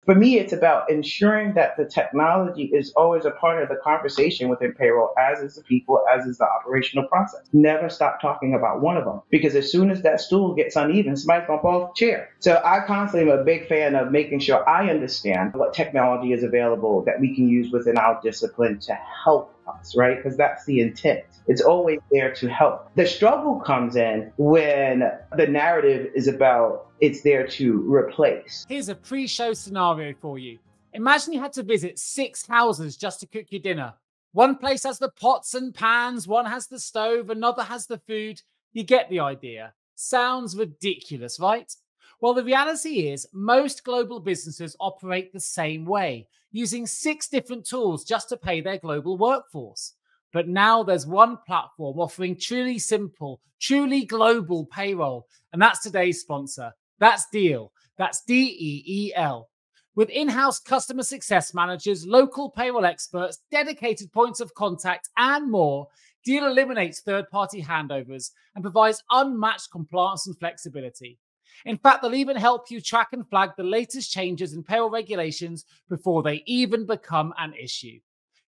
For me, it's about ensuring that the technology is always a part of the conversation within payroll, as is the people, as is the operational process. Never stop talking about one of them, because as soon as that stool gets uneven, somebody's going to fall off the chair. So I constantly am a big fan of making sure I understand what technology is available that we can use within our discipline to help us, right? Because that's the intent. It's always there to help. The struggle comes in when the narrative is about it's there to replace. Here's a pre-show scenario for you. Imagine you had to visit 6 houses just to cook your dinner. One place has the pots and pans, one has the stove, another has the food. You get the idea. Sounds ridiculous, right? Well, the reality is most global businesses operate the same way, using 6 different tools just to pay their global workforce. But now there's one platform offering truly simple, truly global payroll. And that's today's sponsor. That's Deel. That's DEEL. With in-house customer success managers, local payroll experts, dedicated points of contact, and more, Deel eliminates third-party handovers and provides unmatched compliance and flexibility. In fact, they'll even help you track and flag the latest changes in payroll regulations before they even become an issue.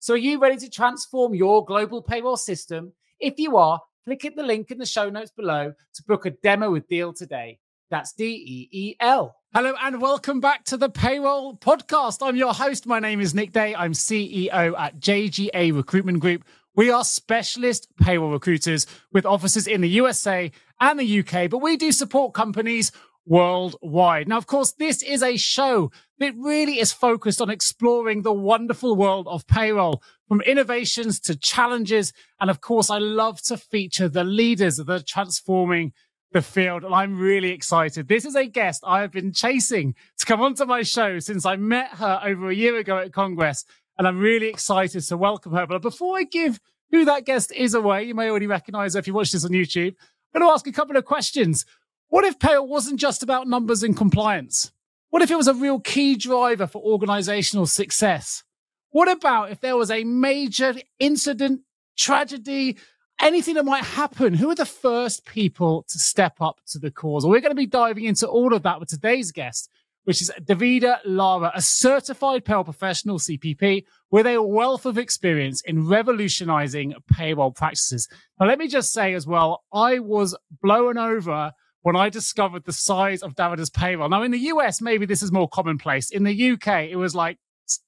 So are you ready to transform your global payroll system? If you are, click the link in the show notes below to book a demo with Deel today. That's DEEL. Hello and welcome back to the Payroll Podcast. I'm your host. My name is Nick Day. I'm CEO at JGA Recruitment Group. We are specialist payroll recruiters with offices in the USA and the UK, but we do support companies worldwide. Now, of course, this is a show that really is focused on exploring the wonderful world of payroll, from innovations to challenges. And of course, I love to feature the leaders that are transforming the field. And I'm really excited. This is a guest I have been chasing to come onto my show since I met her over a year ago at Congress. And I'm really excited to welcome her. But before I give who that guest is away, you may already recognize her if you watch this on YouTube, I'm going to ask a couple of questions. What if payroll wasn't just about numbers and compliance? What if it was a real key driver for organizational success? What about if there was a major incident, tragedy, anything that might happen? Who are the first people to step up to the cause? Well, we're going to be diving into all of that with today's guest, which is Davida Lara, a certified payroll professional, CPP, with a wealth of experience in revolutionizing payroll practices. Now, let me just say as well, I was blown over when I discovered the size of Davida's payroll. Now, in the US, maybe this is more commonplace. In the UK, it was like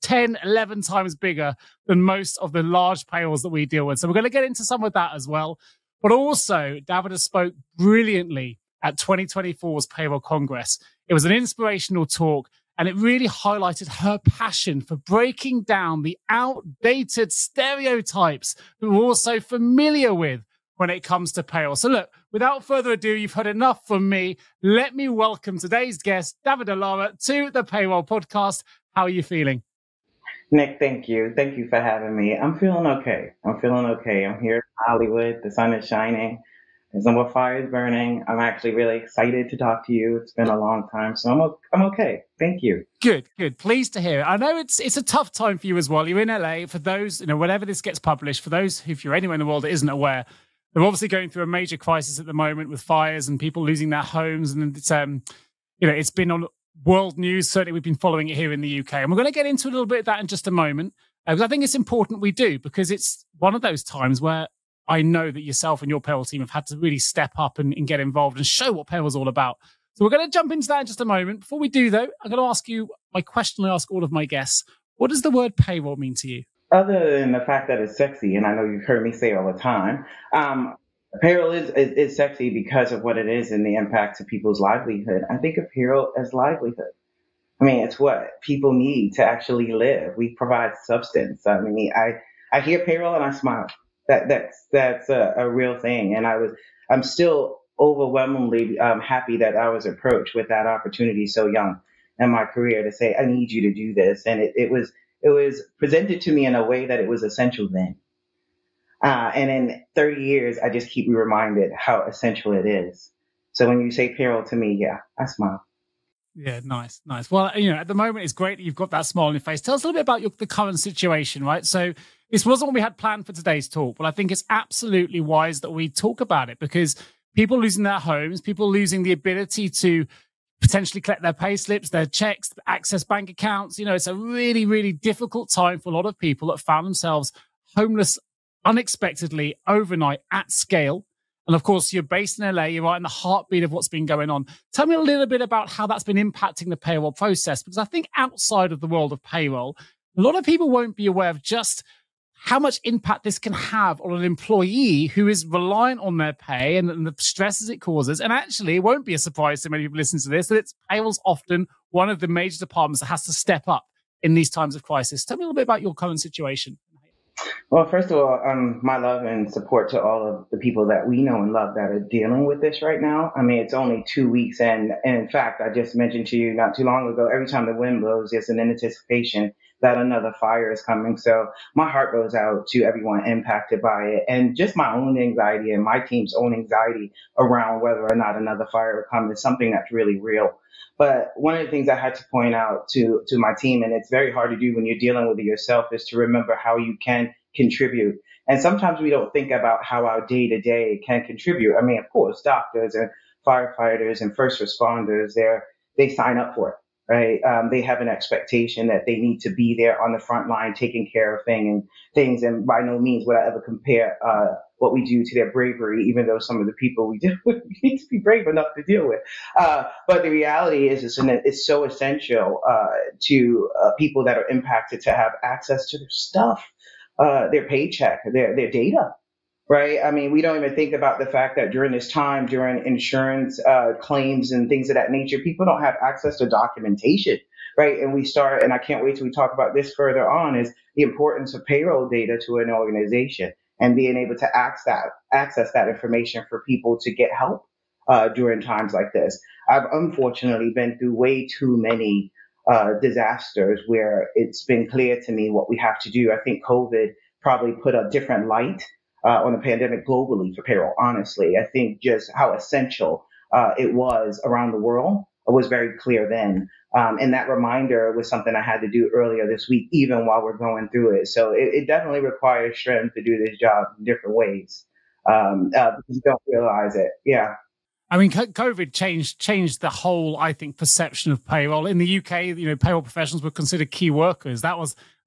10, 11 times bigger than most of the large payrolls that we deal with. So we're going to get into some of that as well. But also, Davida spoke brilliantly at 2024's Payroll Congress. It was an inspirational talk, and it really highlighted her passion for breaking down the outdated stereotypes that we're all so familiar with when it comes to payroll. So look, without further ado, you've heard enough from me. Let me welcome today's guest, Davida Lara, to the Payroll Podcast. How are you feeling? Nick, thank you. Thank you for having me. I'm feeling okay. I'm here in Hollywood. The sun is shining. There's no more fires burning. I'm actually really excited to talk to you. It's been a long time, so I'm okay. Thank you. Good. Pleased to hear it. I know it's a tough time for you as well. You're in LA. For those, whenever this gets published, for those, if you're anywhere in the world that isn't aware, they're obviously going through a major crisis at the moment with fires and people losing their homes. And it's, it's been on world news. Certainly, we've been following it here in the UK. And we're going to get into a little bit of that in just a moment. Because I think it's important we do, because it's one of those times where I know that yourself and your payroll team have had to really step up and get involved and show what payroll is all about. So we're going to jump into that in just a moment. Before we do, though, I'm going to ask you my question I ask all of my guests. What does the word payroll mean to you? Other than the fact that it's sexy, and I know you've heard me say it all the time, payroll is sexy because of what it is and the impact to people's livelihood. I think of payroll as livelihood. I mean, it's what people need to actually live. We provide substance. I mean, I hear payroll and I smile. That's a real thing. And I'm still overwhelmingly happy that I was approached with that opportunity so young in my career to say, I need you to do this. And it was presented to me in a way that it was essential then. And in 30 years, I just keep reminded how essential it is. So when you say payroll to me, yeah, I smile. Yeah, nice. Well, at the moment, it's great that you've got that smile on your face. Tell us a little bit about the current situation, right? So this wasn't what we had planned for today's talk, but I think it's absolutely wise that we talk about it, because people losing their homes, people losing the ability to potentially collect their pay slips, their checks, access bank accounts. It's a really, really difficult time for a lot of people that found themselves homeless unexpectedly overnight at scale. And of course, you're based in LA, you're right in the heartbeat of what's been going on. Tell me a little bit about how that's been impacting the payroll process, because I think outside of the world of payroll, a lot of people won't be aware of just how much impact this can have on an employee who is reliant on their pay and the stresses it causes. And actually, it won't be a surprise to many people listening to this that payroll's often one of the major departments that has to step up in these times of crisis. Tell me a little bit about your current situation. Well, first of all, my love and support to all of the people that we know and love that are dealing with this right now. I mean, it's only 2 weeks, and in fact, I just mentioned to you not too long ago, every time the wind blows, there's an anticipation that another fire is coming. So my heart goes out to everyone impacted by it, and just my own anxiety and my team's own anxiety around whether or not another fire will come is something that's really real. But one of the things I had to point out to my team, and it's very hard to do when you're dealing with it yourself, is to remember how you can contribute. And sometimes we don't think about how our day to day can contribute. I mean, of course, doctors and firefighters and first responders, they sign up for it, right? They have an expectation that they need to be there on the front line taking care of things. And by no means would I ever compare what we do to their bravery, even though some of the people we deal with we need to be brave enough to deal with. But the reality is, it's so essential to people that are impacted to have access to their stuff, their paycheck, their data. Right. I mean, we don't even think about the fact that during this time, during insurance claims and things of that nature, people don't have access to documentation. Right. And I can't wait till we talk about this further on, is the importance of payroll data to an organization and being able to access that information for people to get help during times like this. I've unfortunately been through way too many disasters where it's been clear to me what we have to do. I think COVID probably put a different light on the pandemic globally for payroll. Honestly, I think just how essential it was around the world was very clear then. And that reminder was something I had to do earlier this week, even while we're going through it. So it definitely requires strength to do this job in different ways because you don't realize it. Yeah. I mean, COVID changed the whole, I think, perception of payroll. In the UK, payroll professionals were considered key workers. That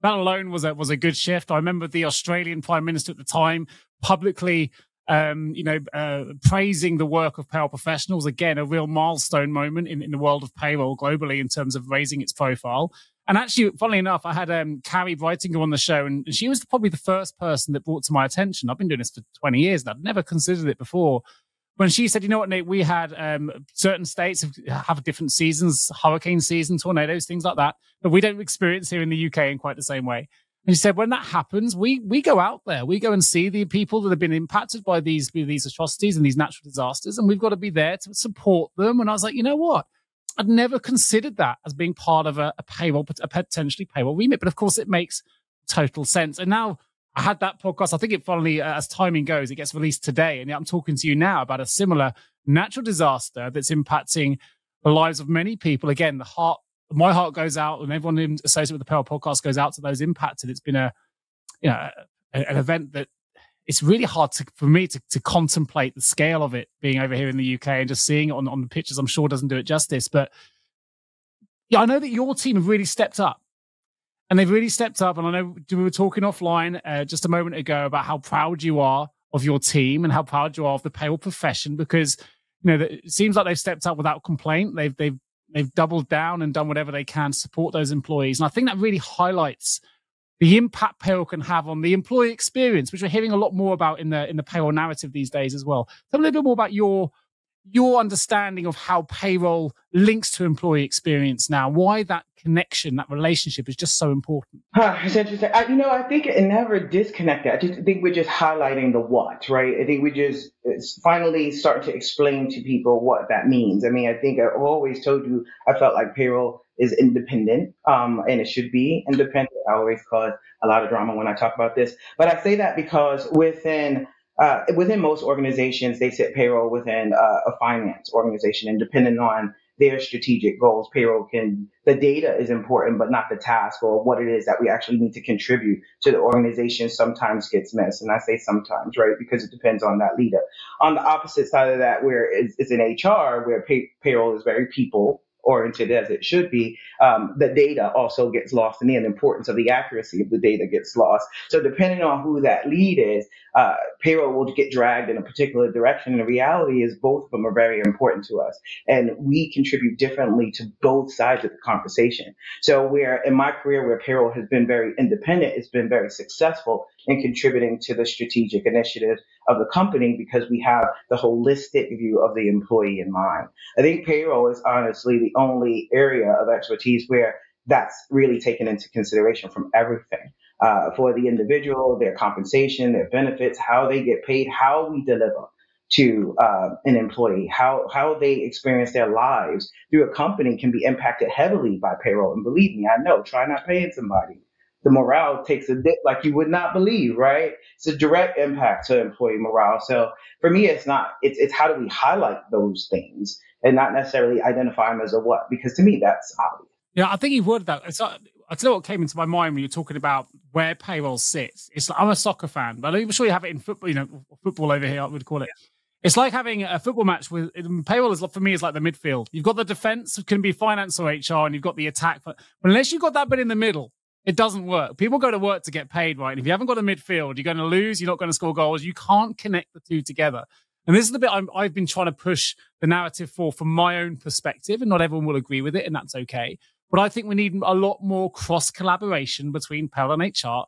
alone was a good shift. I remember the Australian Prime Minister at the time publicly, praising the work of payroll professionals. Again, a real milestone moment in the world of payroll globally in terms of raising its profile. And actually, funnily enough, I had Carrie Breitinger on the show, and she was probably the first person that brought to my attention. I've been doing this for 20 years, and I'd never considered it before. When she said, you know what, Nate, we had certain states have different seasons, hurricane season, tornadoes, things like that, but we don't experience here in the UK in quite the same way. And she said, when that happens, we go out there, we go and see the people that have been impacted by these atrocities and these natural disasters, and we've got to be there to support them. And I was like, you know what? I'd never considered that as being part of a potentially payroll remit, but of course it makes total sense. And now I had that podcast. I think it finally, as timing goes, it gets released today. And I'm talking to you now about a similar natural disaster that's impacting the lives of many people. Again, my heart goes out, and everyone associated with the Payroll podcast goes out to those impacted. It's been an event that it's really hard for me to contemplate the scale of it being over here in the UK, and just seeing it on the pictures, I'm sure doesn't do it justice. But yeah, I know that your team have really stepped up. And they've really stepped up. And I know we were talking offline just a moment ago about how proud you are of your team and how proud you are of the payroll profession, because it seems like they've stepped up without complaint. They've doubled down and done whatever they can to support those employees. And I think that really highlights the impact payroll can have on the employee experience, which we're hearing a lot more about in the payroll narrative these days as well. Tell me a little bit more about your understanding of how payroll links to employee experience now, why that connection, that relationship is just so important. It's interesting. I think it never disconnected. I just think we're just highlighting the what, right? I think we just finally start to explain to people what that means. I mean, I think I've always told you I felt like payroll is independent, and it should be independent. I always cause a lot of drama when I talk about this, but I say that because within most organizations, they sit payroll within a finance organization, and depending on their strategic goals. The data is important, but not the task or what it is that we actually need to contribute to the organization sometimes gets missed. And I say sometimes, right? Because it depends on that leader. On the opposite side of that, where it's in HR, where payroll is very people oriented as it should be, the data also gets lost, and the importance of the accuracy of the data gets lost. So depending on who that lead is, payroll will get dragged in a particular direction. And the reality is both of them are very important to us. And we contribute differently to both sides of the conversation. So where in my career, where payroll has been very independent, it's been very successful in contributing to the strategic initiatives of the company because we have the holistic view of the employee in mind. I think payroll is honestly the only area of expertise where that's really taken into consideration from everything. For the individual, their compensation, their benefits, how they get paid, how we deliver to an employee, how they experience their lives through a company can be impacted heavily by payroll. And believe me, I know, try not paying somebody. The morale takes a dip like you would not believe, right? It's a direct impact to employee morale. So for me, it's how do we highlight those things and not necessarily identify them as a what? Because to me, that's obvious. Yeah, I think you've worded that. I tell you what came into my mind when you're talking about where payroll sits. It's like, I'm a soccer fan, but I'm sure you have it in football. Football over here, I would call it. It's like having a football match with payroll. Is for me is like the midfield. You've got the defense, it can be finance or HR, and you've got the attack. But unless you've got that bit in the middle, it doesn't work. People go to work to get paid, right? And if you haven't got a midfield, you're going to lose. You're not going to score goals. You can't connect the two together. And this is the bit I've been trying to push the narrative for from my own perspective, and not everyone will agree with it, and that's okay. But I think we need a lot more cross-collaboration between payroll and HR,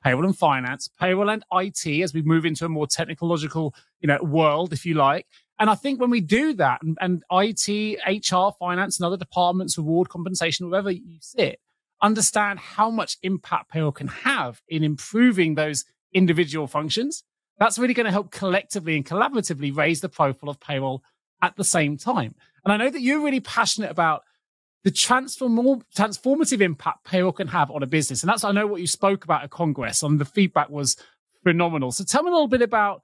payroll and finance, payroll and IT as we move into a more technological, world, if you like. And I think when we do that, and IT, HR, finance, and other departments, reward, compensation, wherever you sit, understand how much impact payroll can have in improving those individual functions, that's really going to help collectively and collaboratively raise the profile of payroll at the same time. And I know that you're really passionate about the transformative impact payroll can have on a business. And I know what you spoke about at Congress, and the feedback was phenomenal. So tell me a little bit about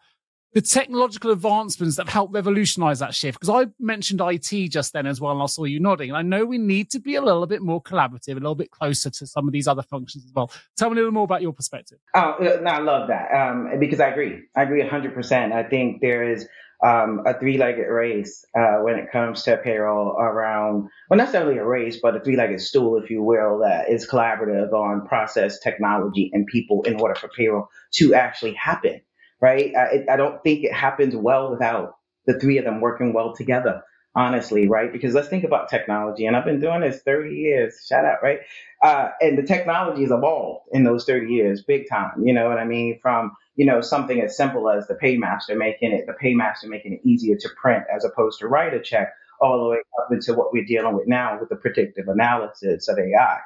the technological advancements that help revolutionize that shift. Because I mentioned IT just then as well, and I saw you nodding. And I know we need to be a little bit more collaborative, a little bit closer to some of these other functions as well. Tell me a little more about your perspective. Oh, no, I love that because I agree. I agree 100%. I think there is a three-legged race when it comes to payroll around, well, not necessarily a race, but a three-legged stool, if you will, that is collaborative on process, technology, and people in order for payroll to actually happen, right? I don't think it happens well without the three of them working well together, honestly, right? Because let's think about technology, and I've been doing this 30 years, shout out, right? And the technology has evolved in those 30 years, big time, you know what I mean? From something as simple as the paymaster making it easier to print as opposed to write a check, all the way up into what we're dealing with now with the predictive analysis of AI.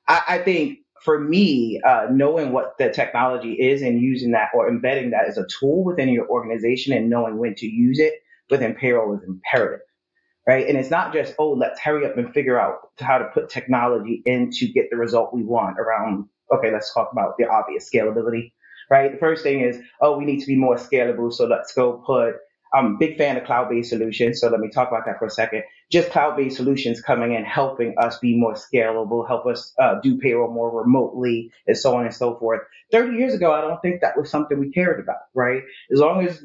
I think for me, knowing what the technology is and using that or embedding that as a tool within your organization and knowing when to use it within payroll is imperative. Right. And it's not just, let's hurry up and figure out how to put technology in to get the result we want around. Okay, let's talk about the obvious scalability. Right. The first thing is, we need to be more scalable. So let's go put, I'm a big fan of cloud-based solutions. So let me talk about that for a second. Just cloud-based solutions coming in, helping us be more scalable, help us do payroll more remotely, and so on and so forth. 30 years ago, I don't think that was something we cared about. Right. As long as,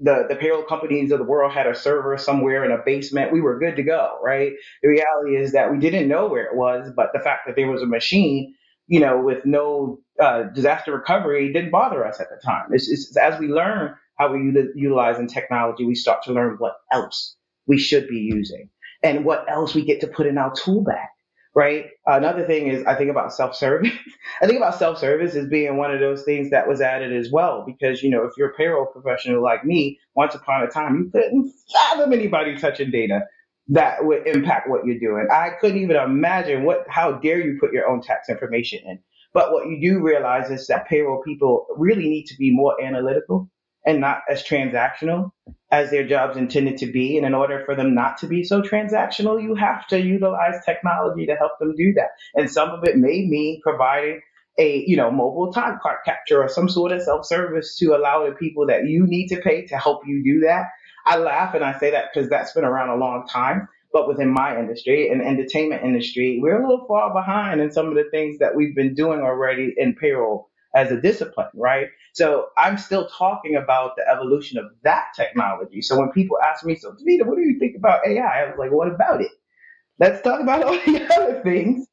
the payroll companies of the world had a server somewhere in a basement, we were good to go, right? The reality is that we didn't know where it was, but the fact that there was a machine, with no disaster recovery didn't bother us at the time. It's as we learn how we utilize in technology, we start to learn what else we should be using and what else we get to put in our tool bag. Right. Another thing is I think about self-service. I think about self-service as being one of those things that was added as well, because, if you're a payroll professional like me, once upon a time, you couldn't fathom anybody touching data that would impact what you're doing. I couldn't even imagine how dare you put your own tax information in. But what you do realize is that payroll people really need to be more analytical and not as transactional as their jobs intended to be. And in order for them not to be so transactional, you have to utilize technology to help them do that. And some of it may mean providing a, mobile time card capture or some sort of self-service to allow the people that you need to pay to help you do that. I laugh and I say that because that's been around a long time. But within my industry, and entertainment industry, we're a little far behind in some of the things that we've been doing already in payroll as a discipline, right? So I'm still talking about the evolution of that technology. So when people ask me, so Davida, what do you think about AI? I was like, what about it? Let's talk about all the other things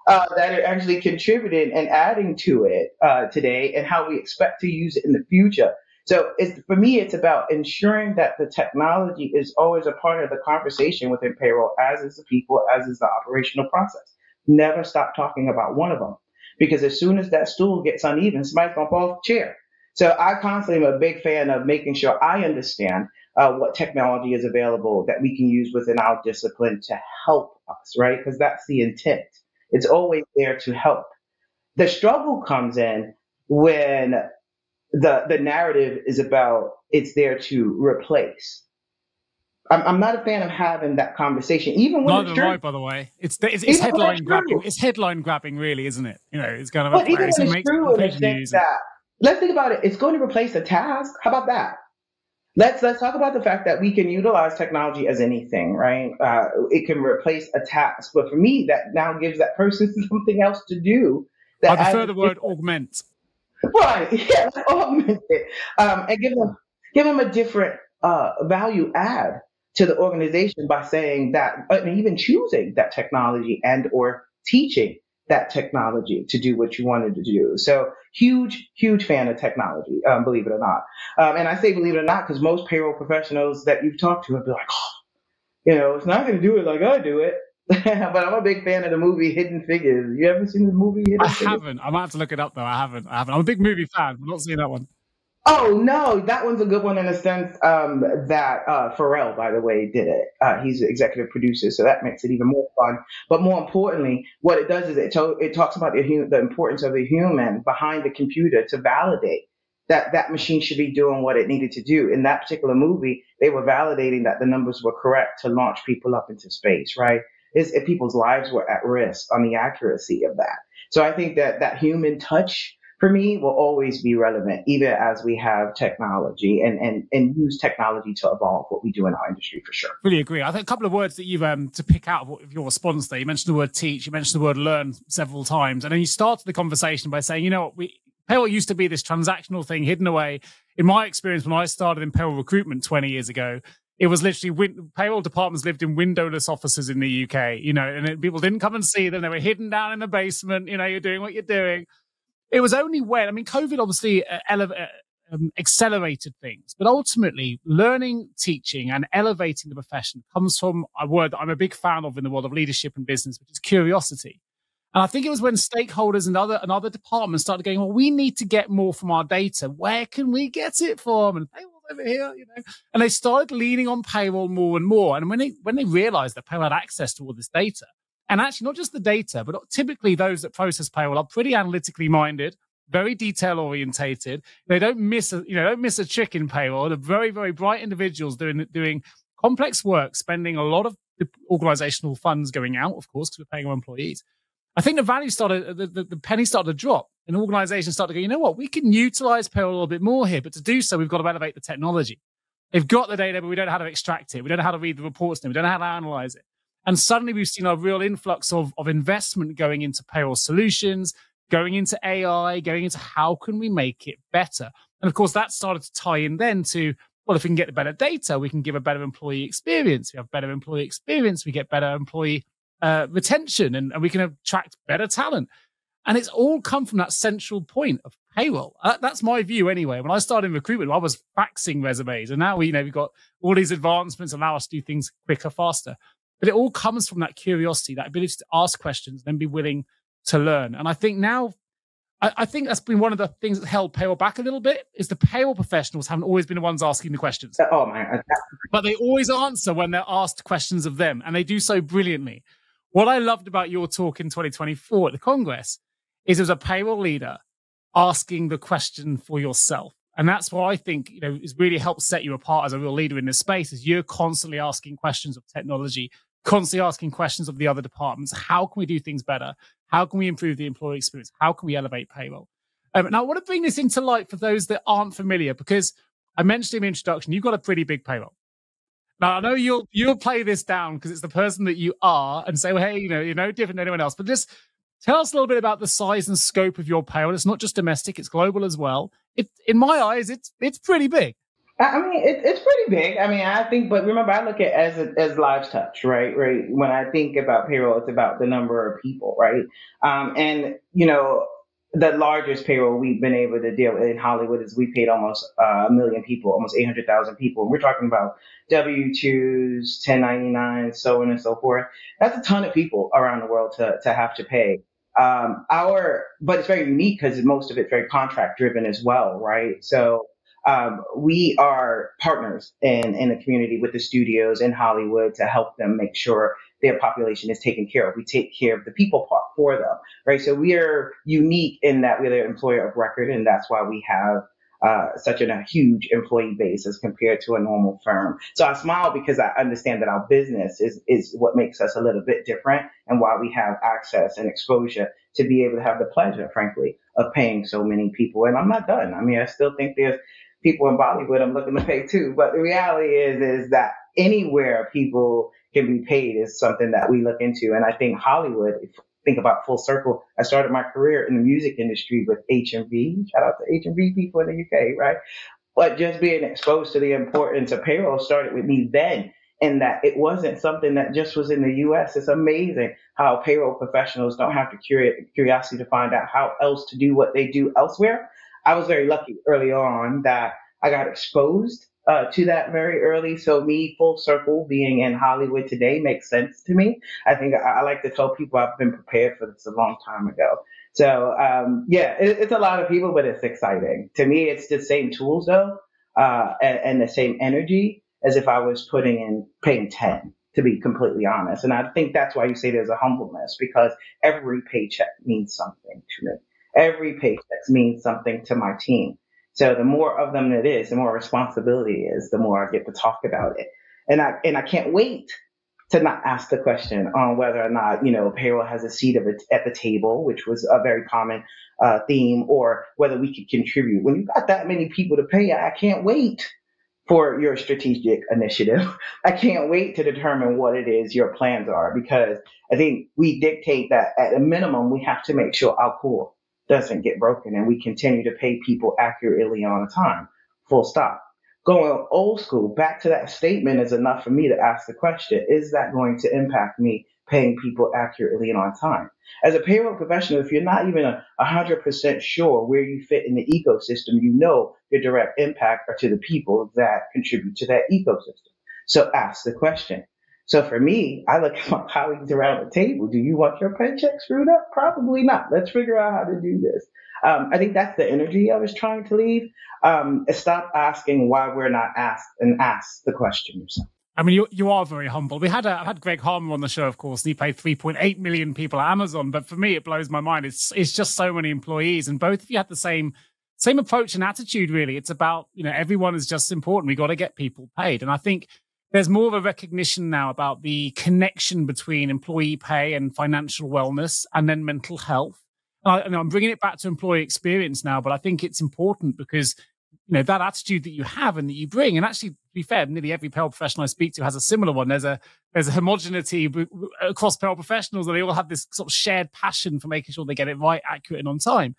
that are actually contributing and adding to it today, and how we expect to use it in the future. So for me, it's about ensuring that the technology is always a part of the conversation within payroll, as is the people, as is the operational process. Never stop talking about one of them, because as soon as that stool gets uneven, somebody's going to fall off the chair. So I constantly am a big fan of making sure I understand what technology is available that we can use within our discipline to help us, right? Because that's the intent. It's always there to help. The struggle comes in when the narrative is about it's there to replace. I'm not a fan of having that conversation, even when it's Neither am true. I, by the way. It's Even when it's headline grabbing. true. It's headline grabbing, really, isn't it? You know, it's kind of a But even place. when It it's makes true front in the page sense news. that, let's think about it, it's going to replace a task. How about that? Let's talk about the fact that we can utilize technology as anything, right? It can replace a task, but for me, that now gives that person something else to do. I That prefer adds the word augment. right, yeah, let's augment it, and give them a different value add to the organization by saying that, and even choosing that technology and or teaching that technology to do what you wanted to do. So huge fan of technology, believe it or not. And I say believe it or not because most payroll professionals that you've talked to have been like, it's not going to do it like I do it. But I'm a big fan of the movie Hidden Figures. You ever seen the movie I Hidden Figures? haven't. I might have to look it up though. I haven't. I'm a big movie fan. I've not seen that one. Oh no, that one's a good one in the sense that Pharrell, by the way, did it. He's the executive producer, so that makes it even more fun. But more importantly, what it does is it talks about the importance of the human behind the computer to validate that that machine should be doing what it needed to do. In that particular movie, they were validating that the numbers were correct to launch people up into space. Right? If people's lives were at risk on the accuracy of that. So I think that that human touch for me will always be relevant, even as we have technology and use technology to evolve what we do in our industry for sure. Really agree. I think a couple of words that you've to pick out of your response there. You mentioned the word teach, you mentioned the word learn several times, and then you started the conversation by saying, you know what, payroll used to be this transactional thing hidden away. In my experience, when I started in payroll recruitment 20 years ago, it was literally payroll departments lived in windowless offices in the UK, and people didn't come and see them. They were hidden down in the basement. You're doing what you're doing. It was only when, COVID obviously accelerated things, but ultimately learning, teaching and elevating the profession comes from a word that I'm a big fan of in the world of leadership and business, which is curiosity. And I think it was when stakeholders and other departments started going, well, we need to get more from our data. Where can we get it from? And payroll over here, and they started leaning on payroll more and more. And when they realized that payroll had access to all this data, and actually not just the data, but typically those that process payroll are pretty analytically minded, very detail orientated. They don't miss a trick in payroll. They're very, very bright individuals doing complex work, spending a lot of the organizational funds going out, of course, because we're paying our employees. I think the value the penny started to drop, and organizations started to go, you know what, we can utilize payroll a little bit more here, but to do so, we've got to elevate the technology. They've got the data, but we don't know how to extract it. We don't know how to read the reports. We don't know how to analyze it. And suddenly we've seen a real influx of investment going into payroll solutions, going into AI, going into how can we make it better? And of course, that started to tie in then to, well, if we can get better data, we can give a better employee experience. We have better employee experience. We get better employee retention, and we can attract better talent. And it's all come from that central point of payroll. That's my view anyway. When I started in recruitment, I was faxing resumes. And now we've got all these advancements allow us to do things quicker, faster. But it all comes from that curiosity, that ability to ask questions, then be willing to learn. And I think now, I think that's been one of the things that held payroll back a little bit, is the payroll professionals haven't always been the ones asking the questions. Oh, man. But they always answer when they're asked questions of them, and they do so brilliantly. What I loved about your talk in 2024 at the Congress is there was a payroll leader asking the question for yourself. And that's what I think, has really helped set you apart as a real leader in this space, is you're constantly asking questions of technology, constantly asking questions of the other departments. How can we do things better? How can we improve the employee experience? How can we elevate payroll? Now, I want to bring this into light for those that aren't familiar, because I mentioned in the introduction, you've got a pretty big payroll. Now I know you'll play this down because it's the person that you are, and say, well, hey, you're no different than anyone else. But just tell us a little bit about the size and scope of your payroll. It's not just domestic; it's global as well. In my eyes, it's pretty big. I mean, it's pretty big. I mean, I think, but remember, I look at it as lives touch, right? Right. When I think about payroll, it's about the number of people, right? And the largest payroll we've been able to deal with in Hollywood is we paid almost a million people, almost 800,000 people. We're talking about W-2s, 1099s, so on and so forth. That's a ton of people around the world to have to pay. But it's very unique because most of it's very contract driven as well, right? So we are partners in the community with the studios in Hollywood to help them make sure their population is taken care of. We take care of the people part for them, right? So we are unique in that we're the employer of record, and that's why we have such a huge employee base as compared to a normal firm. So I smile because I understand that our business is what makes us a little bit different and why we have access and exposure to be able to have the pleasure, frankly, of paying so many people. And I'm not done. I mean, I still think there's people in Bollywood I'm looking to pay too. But the reality is that anywhere people can be paid is something that we look into. And I think Hollywood, if you think about full circle, I started my career in the music industry with H&V. Shout out to H&V people in the UK, right? But just being exposed to the importance of payroll started with me then, in that it wasn't something that just was in the US. It's amazing how payroll professionals don't have the curiosity to find out how else to do what they do elsewhere. I was very lucky early on that I got exposed to that very early. So me, full circle, being in Hollywood today makes sense to me. I think I like to tell people I've been prepared for this a long time ago. So yeah, it's a lot of people, but it's exciting. To me, it's the same tools though, and the same energy as if I was paying 10, to be completely honest. And I think that's why you say there's a humbleness, because every paycheck means something to me. Every paycheck means something to my team. So the more of them it is, the more responsibility it is, the more I get to talk about it. And I can't wait to not ask the question on whether or not, payroll has a seat at the table, which was a very common theme, or whether we could contribute. When you've got that many people to pay, I can't wait for your strategic initiative. I can't wait to determine what it is your plans are, because I think we dictate that at a minimum, we have to make sure our core doesn't get broken and we continue to pay people accurately on time. Full stop. Going old school, back to that statement is enough for me to ask the question, is that going to impact me paying people accurately and on time? As a payroll professional, if you're not even 100% sure where you fit in the ecosystem, your direct impact are to the people that contribute to that ecosystem. So ask the question. So for me, I look at my colleagues around the table. Do you want your paycheck screwed up? Probably not. Let's figure out how to do this. I think that's the energy I was trying to leave. Stop asking why we're not asked, and ask the question yourself. I mean, you are very humble. I've had Greg Harmer on the show, of course, and he paid 3.8 million people at Amazon. But for me, it blows my mind. It's just so many employees, and both of you had the same approach and attitude. Really, it's about everyone is just important. We got to get people paid, and I think there's more of a recognition now about the connection between employee pay and financial wellness, and then mental health. I'm bringing it back to employee experience now, but I think it's important because that attitude that you have and that you bring, and actually, to be fair, nearly every payroll professional I speak to has a similar one. There's a homogeneity across payroll professionals, and they all have this sort of shared passion for making sure they get it right, accurate, and on time.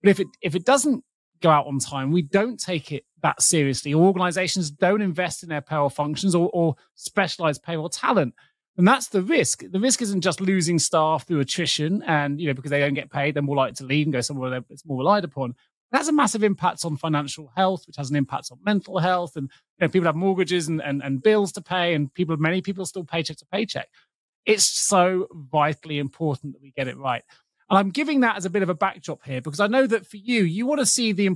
But if it doesn't go out on time, we don't take it that seriously. Organizations don't invest in their payroll functions or specialized payroll talent. And that's the risk. The risk isn't just losing staff through attrition and, because they don't get paid, they're more likely to leave and go somewhere where it's more relied upon. That has a massive impact on financial health, which has an impact on mental health. And people have mortgages and bills to pay, and many people still paycheck to paycheck. It's so vitally important that we get it right. And I'm giving that as a bit of a backdrop here because I know that for you want to see the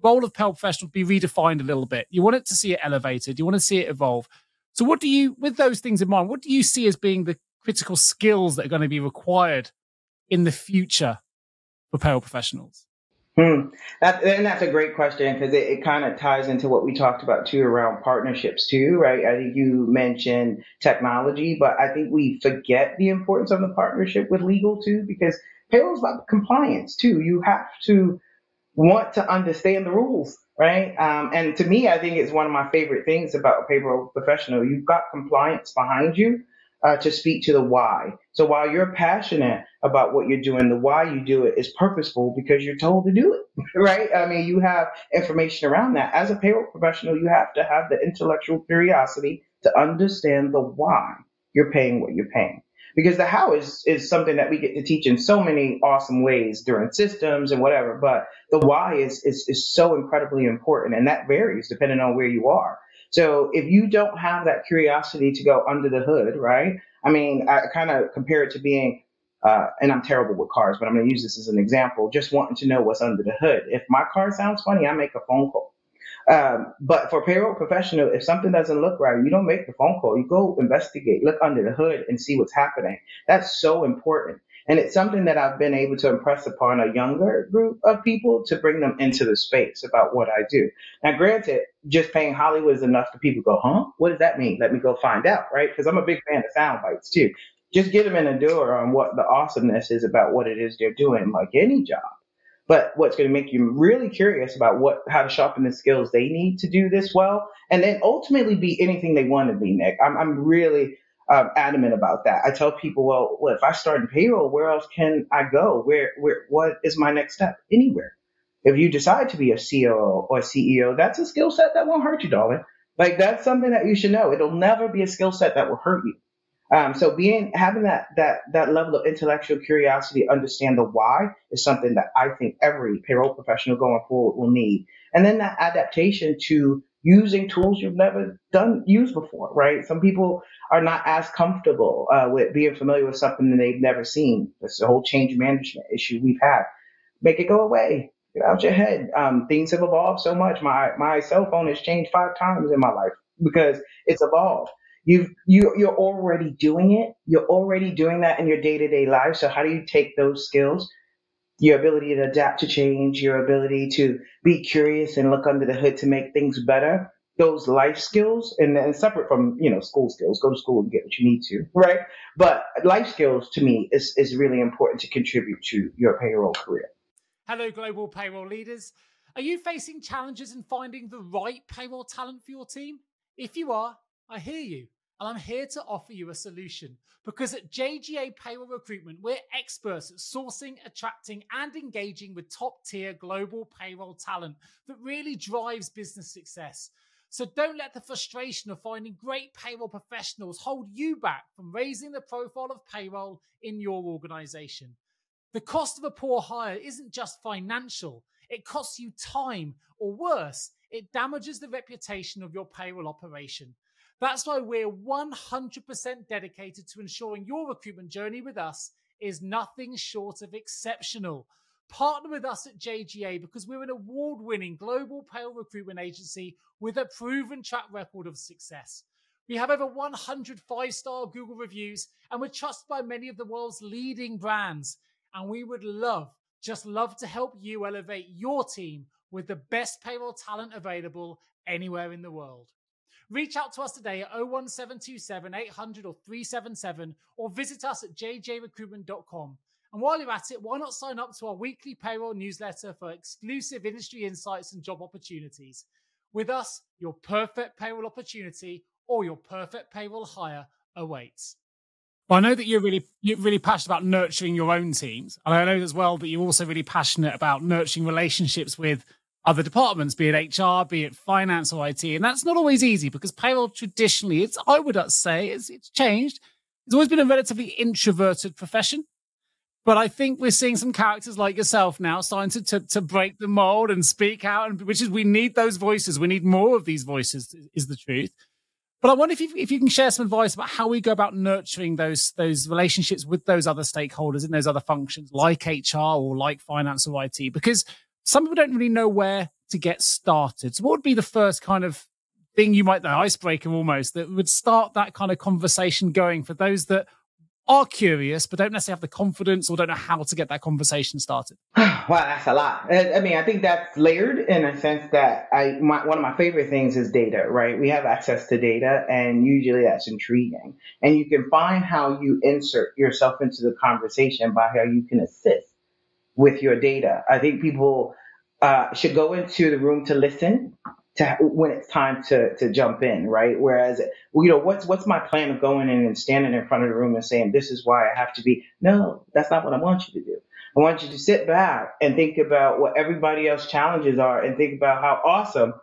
role of payroll professional be redefined a little bit. You want it to see it elevated. You want to see it evolve. So with those things in mind, what do you see as being the critical skills that are going to be required in the future for payroll professionals? That's a great question, because it kind of ties into what we talked about too around partnerships too, right? I think you mentioned technology, but I think we forget the importance of the partnership with legal too, because payroll is about compliance too. You have to want to understand the rules, right? And to me, I think it's one of my favorite things about a payroll professional. You've got compliance behind you to speak to the why. So while you're passionate about what you're doing, the why you do it is purposeful because you're told to do it, right? I mean, you have information around that. As a payroll professional, you have to have the intellectual curiosity to understand the why you're paying what you're paying. Because the how is something that we get to teach in so many awesome ways during systems and whatever, but the why is so incredibly important, and that varies depending on where you are. So if you don't have that curiosity to go under the hood, right? I mean, I kind of compare it to being, and I'm terrible with cars, but I'm going to use this as an example, just wanting to know what's under the hood. If my car sounds funny, I make a phone call. But for payroll professional, if something doesn't look right, you don't make the phone call. You go investigate, look under the hood, and see what's happening. That's so important. And it's something that I've been able to impress upon a younger group of people to bring them into the space about what I do. Now, granted, just paying Hollywood is enough for people to go, huh? What does that mean? Let me go find out, right? Because I'm a big fan of sound bites too. Just get them in the door on what the awesomeness is about what it is they're doing, like any job. But what's going to make you really curious about how to sharpen the skills they need to do this well, and then ultimately be anything they want to be, Nick. I'm really adamant about that. I tell people, well, if I start in payroll, where else can I go? What is my next step? Anywhere. If you decide to be a COO or CEO, that's a skill set that won't hurt you, darling. Like that's something that you should know. It'll never be a skill set that will hurt you. So having that level of intellectual curiosity, understand the why is something that I think every payroll professional going forward will need. And then that adaptation to using tools you've never used before, right? Some people are not as comfortable with being familiar with something that they've never seen. That's the whole change management issue we've had. Make it go away. Get out your head. Things have evolved so much. My cell phone has changed 5 times in my life because it's evolved. You're already doing it. You're already doing that in your day to day life. So how do you take those skills, your ability to adapt to change, your ability to be curious and look under the hood to make things better, those life skills, and separate from school skills, go to school and get what you need to, right? But life skills to me is really important to contribute to your payroll career. Hello, global payroll leaders. Are you facing challenges in finding the right payroll talent for your team? If you are, I hear you, and I'm here to offer you a solution. Because at JGA Payroll Recruitment, we're experts at sourcing, attracting, and engaging with top-tier global payroll talent that really drives business success. So don't let the frustration of finding great payroll professionals hold you back from raising the profile of payroll in your organization. The cost of a poor hire isn't just financial. It costs you time, or worse, it damages the reputation of your payroll operation. That's why we're 100% dedicated to ensuring your recruitment journey with us is nothing short of exceptional. Partner with us at JGA because we're an award-winning global payroll recruitment agency with a proven track record of success. We have over 100 5-star Google reviews, and we're trusted by many of the world's leading brands. And we would love to help you elevate your team with the best payroll talent available anywhere in the world. Reach out to us today at 01727 800 or 377 or visit us at jjrecruitment.com. And while you're at it, why not sign up to our weekly payroll newsletter for exclusive industry insights and job opportunities? With us, your perfect payroll opportunity or your perfect payroll hire awaits. Well, I know that you're really passionate about nurturing your own teams. And I know as well that you're also really passionate about nurturing relationships with other departments, be it HR, be it finance or IT. And that's not always easy because payroll traditionally, I would say, it's changed. It's always been a relatively introverted profession. But I think we're seeing some characters like yourself now starting to break the mold and speak out, and we need those voices. We need more of these voices, is the truth. But I wonder if you can share some advice about how we go about nurturing those relationships with those other stakeholders in those other functions like HR or like finance or IT, because some people don't really know where to get started. So what would be the first kind of thing the icebreaker almost, that would start that kind of conversation going for those that are curious but don't necessarily have the confidence or don't know how to get that conversation started? Wow, that's a lot. I mean, I think that's layered in a sense that one of my favorite things is data, right? We have access to data, and usually that's intriguing. And you can find how you insert yourself into the conversation by how you can assist with your data. I think people should go into the room to listen to when it's time to jump in, right? Whereas, what's my plan of going in and standing in front of the room and saying, this is why I have to be? No, that's not what I want you to do. I want you to sit back and think about what everybody else's challenges are and think about how awesome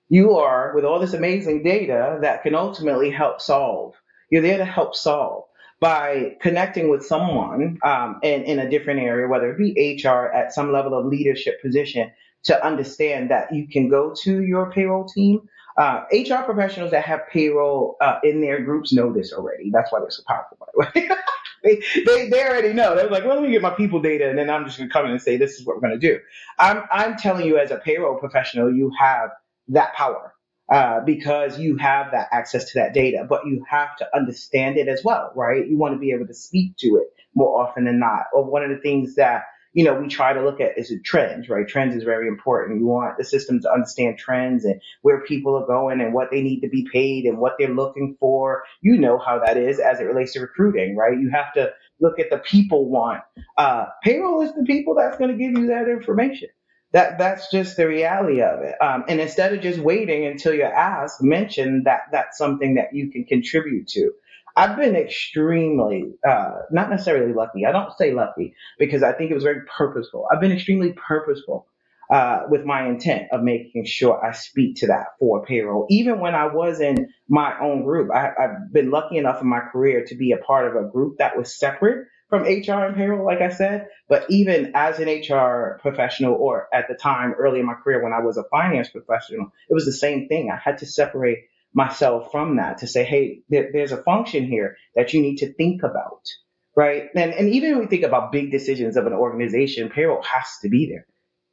you are with all this amazing data that can ultimately help solve. You're there to help solve by connecting with someone in a different area, whether it be HR at some level of leadership position, to understand that you can go to your payroll team. HR professionals that have payroll in their groups know this already. That's why they're so powerful, by the way. They already know. They're like, well, let me get my people data, and then I'm just going to come in and say, this is what we're going to do. I'm telling you, as a payroll professional, you have that power because you have that access to that data, but you have to understand it as well, right? You want to be able to speak to it more often than not. Or one of the things that we try to look at is trends, right? Trends is very important. You want the system to understand trends and where people are going and what they need to be paid and what they're looking for. You know how that is as it relates to recruiting, right? You have to look at the people want. Payroll is the people that's going to give you that information. That's just the reality of it. And instead of just waiting until you're asked, mention that that's something that you can contribute to. I've been extremely, not necessarily lucky. I don't say lucky because I think it was very purposeful. I've been extremely purposeful with my intent of making sure I speak to that for payroll. Even when I was in my own group, I've been lucky enough in my career to be a part of a group that was separate from HR and payroll, like I said. But even as an HR professional, or at the time early in my career when I was a finance professional, it was the same thing. I had to separate myself from that to say, hey, there's a function here that you need to think about, right? And even when we think about big decisions of an organization, payroll has to be there.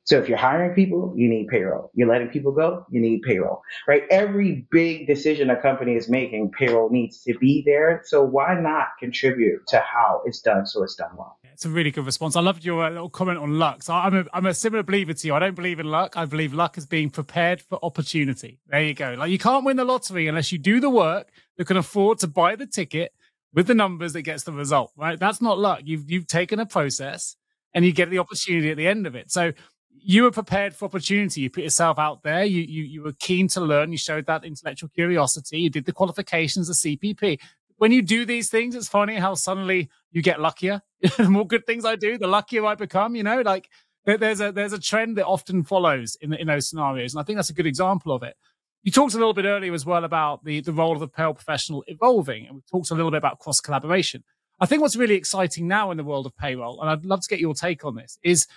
So if you're hiring people, you need payroll. You're letting people go, you need payroll, right? Every big decision a company is making, payroll needs to be there. So why not contribute to how it's done so it's done well? It's a really good response. I loved your little comment on luck. So I'm a similar believer to you. I don't believe in luck. I believe luck is being prepared for opportunity. There you go. Like, you can't win the lottery unless you do the work that can afford to buy the ticket with the numbers that gets the result, right? That's not luck. You've taken a process and you get the opportunity at the end of it. So you were prepared for opportunity. You put yourself out there. You were keen to learn. You showed that intellectual curiosity. You did the qualifications, the CPP. When you do these things, it's funny how suddenly you get luckier. The more good things I do, the luckier I become. Like there's a trend that often follows in those scenarios, and I think that's a good example of it. You talked a little bit earlier as well about the role of the payroll professional evolving, and we talked a little bit about cross collaboration. I think what's really exciting now in the world of payroll, and I'd love to get your take on this, is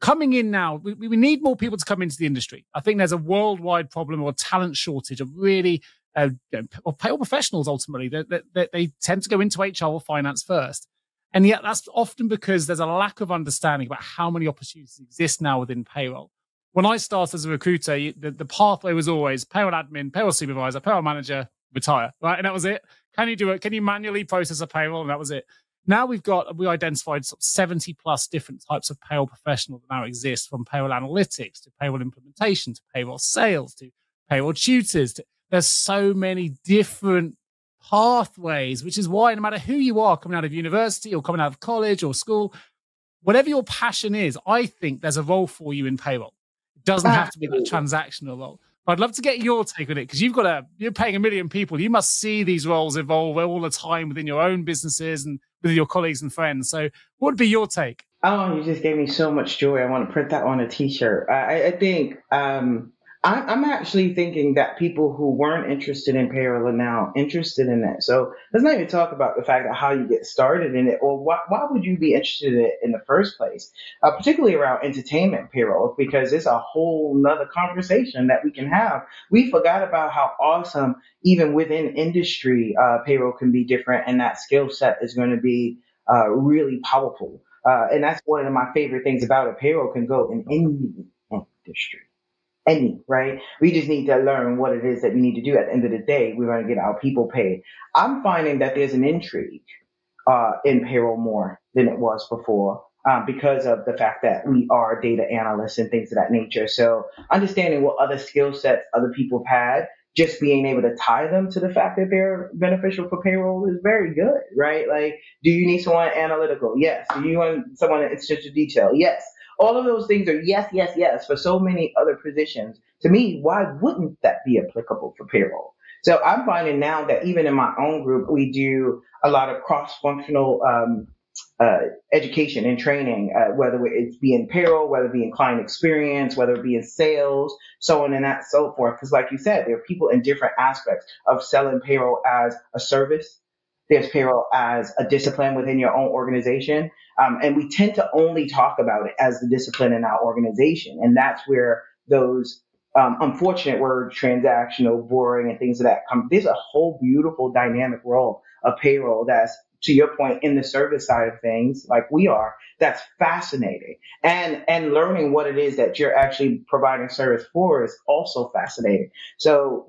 coming in now. We need more people to come into the industry. I think there's a worldwide problem or a talent shortage of really or payroll professionals. Ultimately, they tend to go into HR or finance first. And yet that's often because there's a lack of understanding about how many opportunities exist now within payroll. When I started as a recruiter, the pathway was always payroll admin, payroll supervisor, payroll manager, retire, right? And that was it. Can you do it? Can you manually process a payroll? And that was it. Now we identified sort of 70 plus different types of payroll professionals that now exist, from payroll analytics to payroll implementation to payroll sales to payroll tutors. There's so many different pathways, which is why no matter who you are, coming out of university or coming out of college or school, whatever your passion is, I think there's a role for you in payroll. It doesn't have to be that transactional role. But I'd love to get your take on it, because you're paying 1 million people. You must see these roles evolve all the time within your own businesses and with your colleagues and friends. So what would be your take? Oh, you just gave me so much joy. I want to print that on a t-shirt. I think I'm actually thinking that people who weren't interested in payroll are now interested in it. So let's not even talk about the fact of how you get started in it, or why would you be interested in it in the first place, particularly around entertainment payroll, because it's a whole nother conversation that we can have. We forgot about how awesome, even within industry, payroll can be different, and that skill set is going to be really powerful. And that's one of my favorite things about it. Payroll can go in any industry. Right? We just need to learn what it is that we need to do. At the end of the day, we're going to get our people paid. I'm finding that there's an intrigue in payroll more than it was before, because of the fact that we are data analysts and things of that nature. So understanding what other skill sets other people have had, just being able to tie them to the fact that they're beneficial for payroll is very good, right? Like, do you need someone analytical? Yes. Do you want someone in attention to detail? Yes. all of those things are yes, yes, yes for so many other positions. To me, why wouldn't that be applicable for payroll? So I'm finding now that even in my own group, we do a lot of cross-functional uh, education and training, whether it's be in payroll, whether it be in client experience, whether it be in sales, so on and that so forth. Because like you said, there are people in different aspects of selling payroll as a service. There's payroll as a discipline within your own organization. And we tend to only talk about it as the discipline in our organization. And that's where those unfortunate words, transactional, boring, and things of that come. There's a whole beautiful dynamic role of payroll that's, to your point, in the service side of things, like we are, that's fascinating. And learning what it is that you're actually providing service for is also fascinating. So,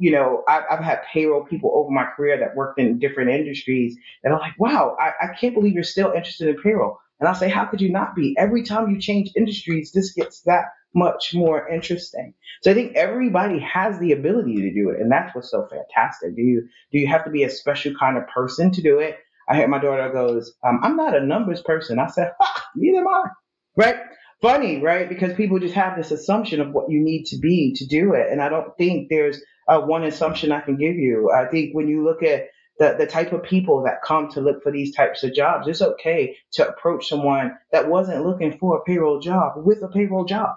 I've had payroll people over my career that worked in different industries that are like, wow, I can't believe you're still interested in payroll. And I'll say, how could you not be? Every time you change industries, this gets that much more interesting. So I think everybody has the ability to do it, and that's what's so fantastic. Do you have to be a special kind of person to do it? I heard my daughter goes, I'm not a numbers person. I said, ha, neither am I. Right? Funny, right? Because people just have this assumption of what you need to be to do it. And I don't think there's one assumption I can give you. I think when you look at the type of people that come to look for these types of jobs, it's okay to approach someone that wasn't looking for a payroll job with a payroll job.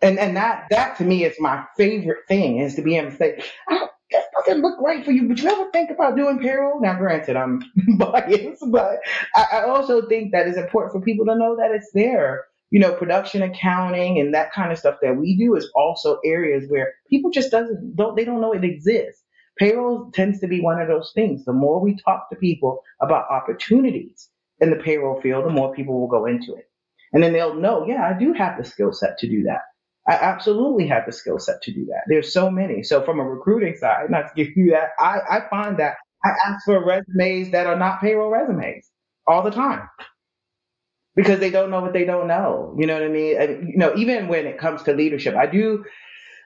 And that to me is my favorite thing, is to be able to say, that doesn't look right for you, but you ever think about doing payroll? Now, granted, I'm biased, but I also think that it's important for people to know that it's there. Production accounting and that kind of stuff that we do is also areas where people just don't know it exists. Payroll tends to be one of those things. The more we talk to people about opportunities in the payroll field, the more people will go into it. And then they'll know, yeah, I do have the skill set to do that. I absolutely have the skill set to do that. There's so many. So from a recruiting side, not to give you that, I find that I ask for resumes that are not payroll resumes all the time because they don't know what they don't know. You know what I mean? And, even when it comes to leadership,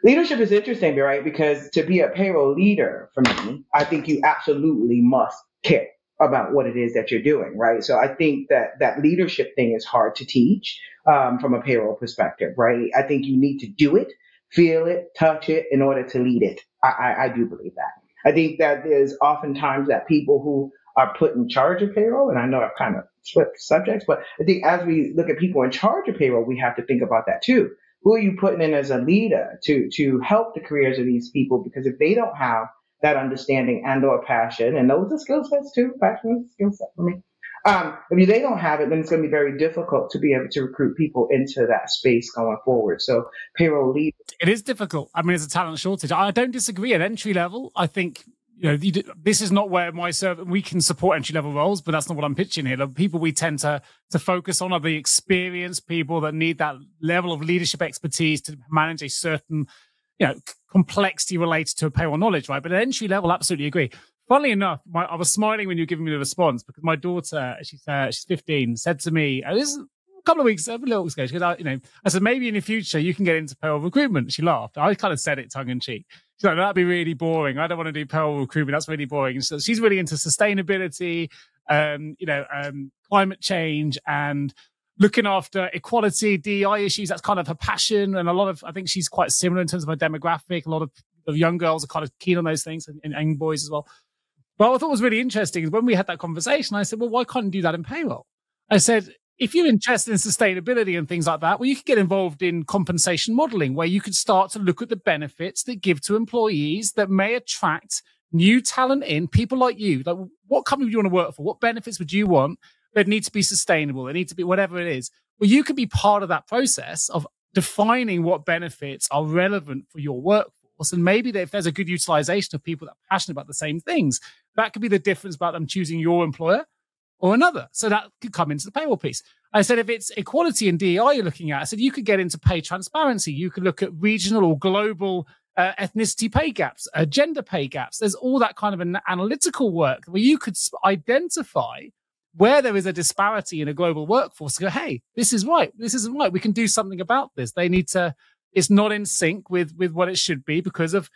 leadership is interesting, right? Because to be a payroll leader for me, I think you absolutely must care about what it is that you're doing, right? So I think that leadership thing is hard to teach from a payroll perspective, right? I think you need to do it, feel it, touch it in order to lead it. I do believe that. I think that there's oftentimes that people who are put in charge of payroll, and I know I've kind of flipped subjects, but I think as we look at people in charge of payroll, we have to think about that too. Who are you putting in as a leader to help the careers of these people? Because if they don't have that understanding and or passion, and those are skill sets too. Passion is a skill set for me. If they don't have it, then it's going to be very difficult to be able to recruit people into that space going forward. So payroll lead. It is difficult. I mean, there's a talent shortage. I don't disagree. At entry level, I think, this is not where we can support entry level roles, but that's not what I'm pitching here. The people we tend to focus on are the experienced people that need that level of leadership expertise to manage a certain complexity related to a payroll knowledge, right? But at entry level, absolutely agree. Funnily enough, I was smiling when you were giving me the response because my daughter, she's 15, said to me, this is a couple of weeks, a little weeks ago, she goes, I said, maybe in the future you can get into payroll recruitment. She laughed. I kind of said it tongue in cheek. She's like, that'd be really boring. I don't want to do payroll recruitment. That's really boring. And so she's really into sustainability, climate change and looking after equality, DEI issues. That's kind of her passion. And I think she's quite similar in terms of her demographic. A lot of young girls are kind of keen on those things and young boys as well. But what I thought was really interesting is when we had that conversation, I said, well, why can't you do that in payroll? I said, if you're interested in sustainability and things like that, well, you could get involved in compensation modeling where you could start to look at the benefits that give to employees that may attract new talent in, people like you. Like, what company would you want to work for? What benefits would you want? They need to be sustainable. They need to be whatever it is. Well, you could be part of that process of defining what benefits are relevant for your workforce. And maybe if there's a good utilization of people that are passionate about the same things, that could be the difference about them choosing your employer or another. So that could come into the payroll piece. I said, if it's equality and DEI you're looking at, I said, you could get into pay transparency. You could look at regional or global ethnicity pay gaps, gender pay gaps. There's all that kind of an analytical work where you could identify where there is a disparity in a global workforce. Go, hey, this is right. This isn't right. We can do something about this. It's not in sync with what it should be because of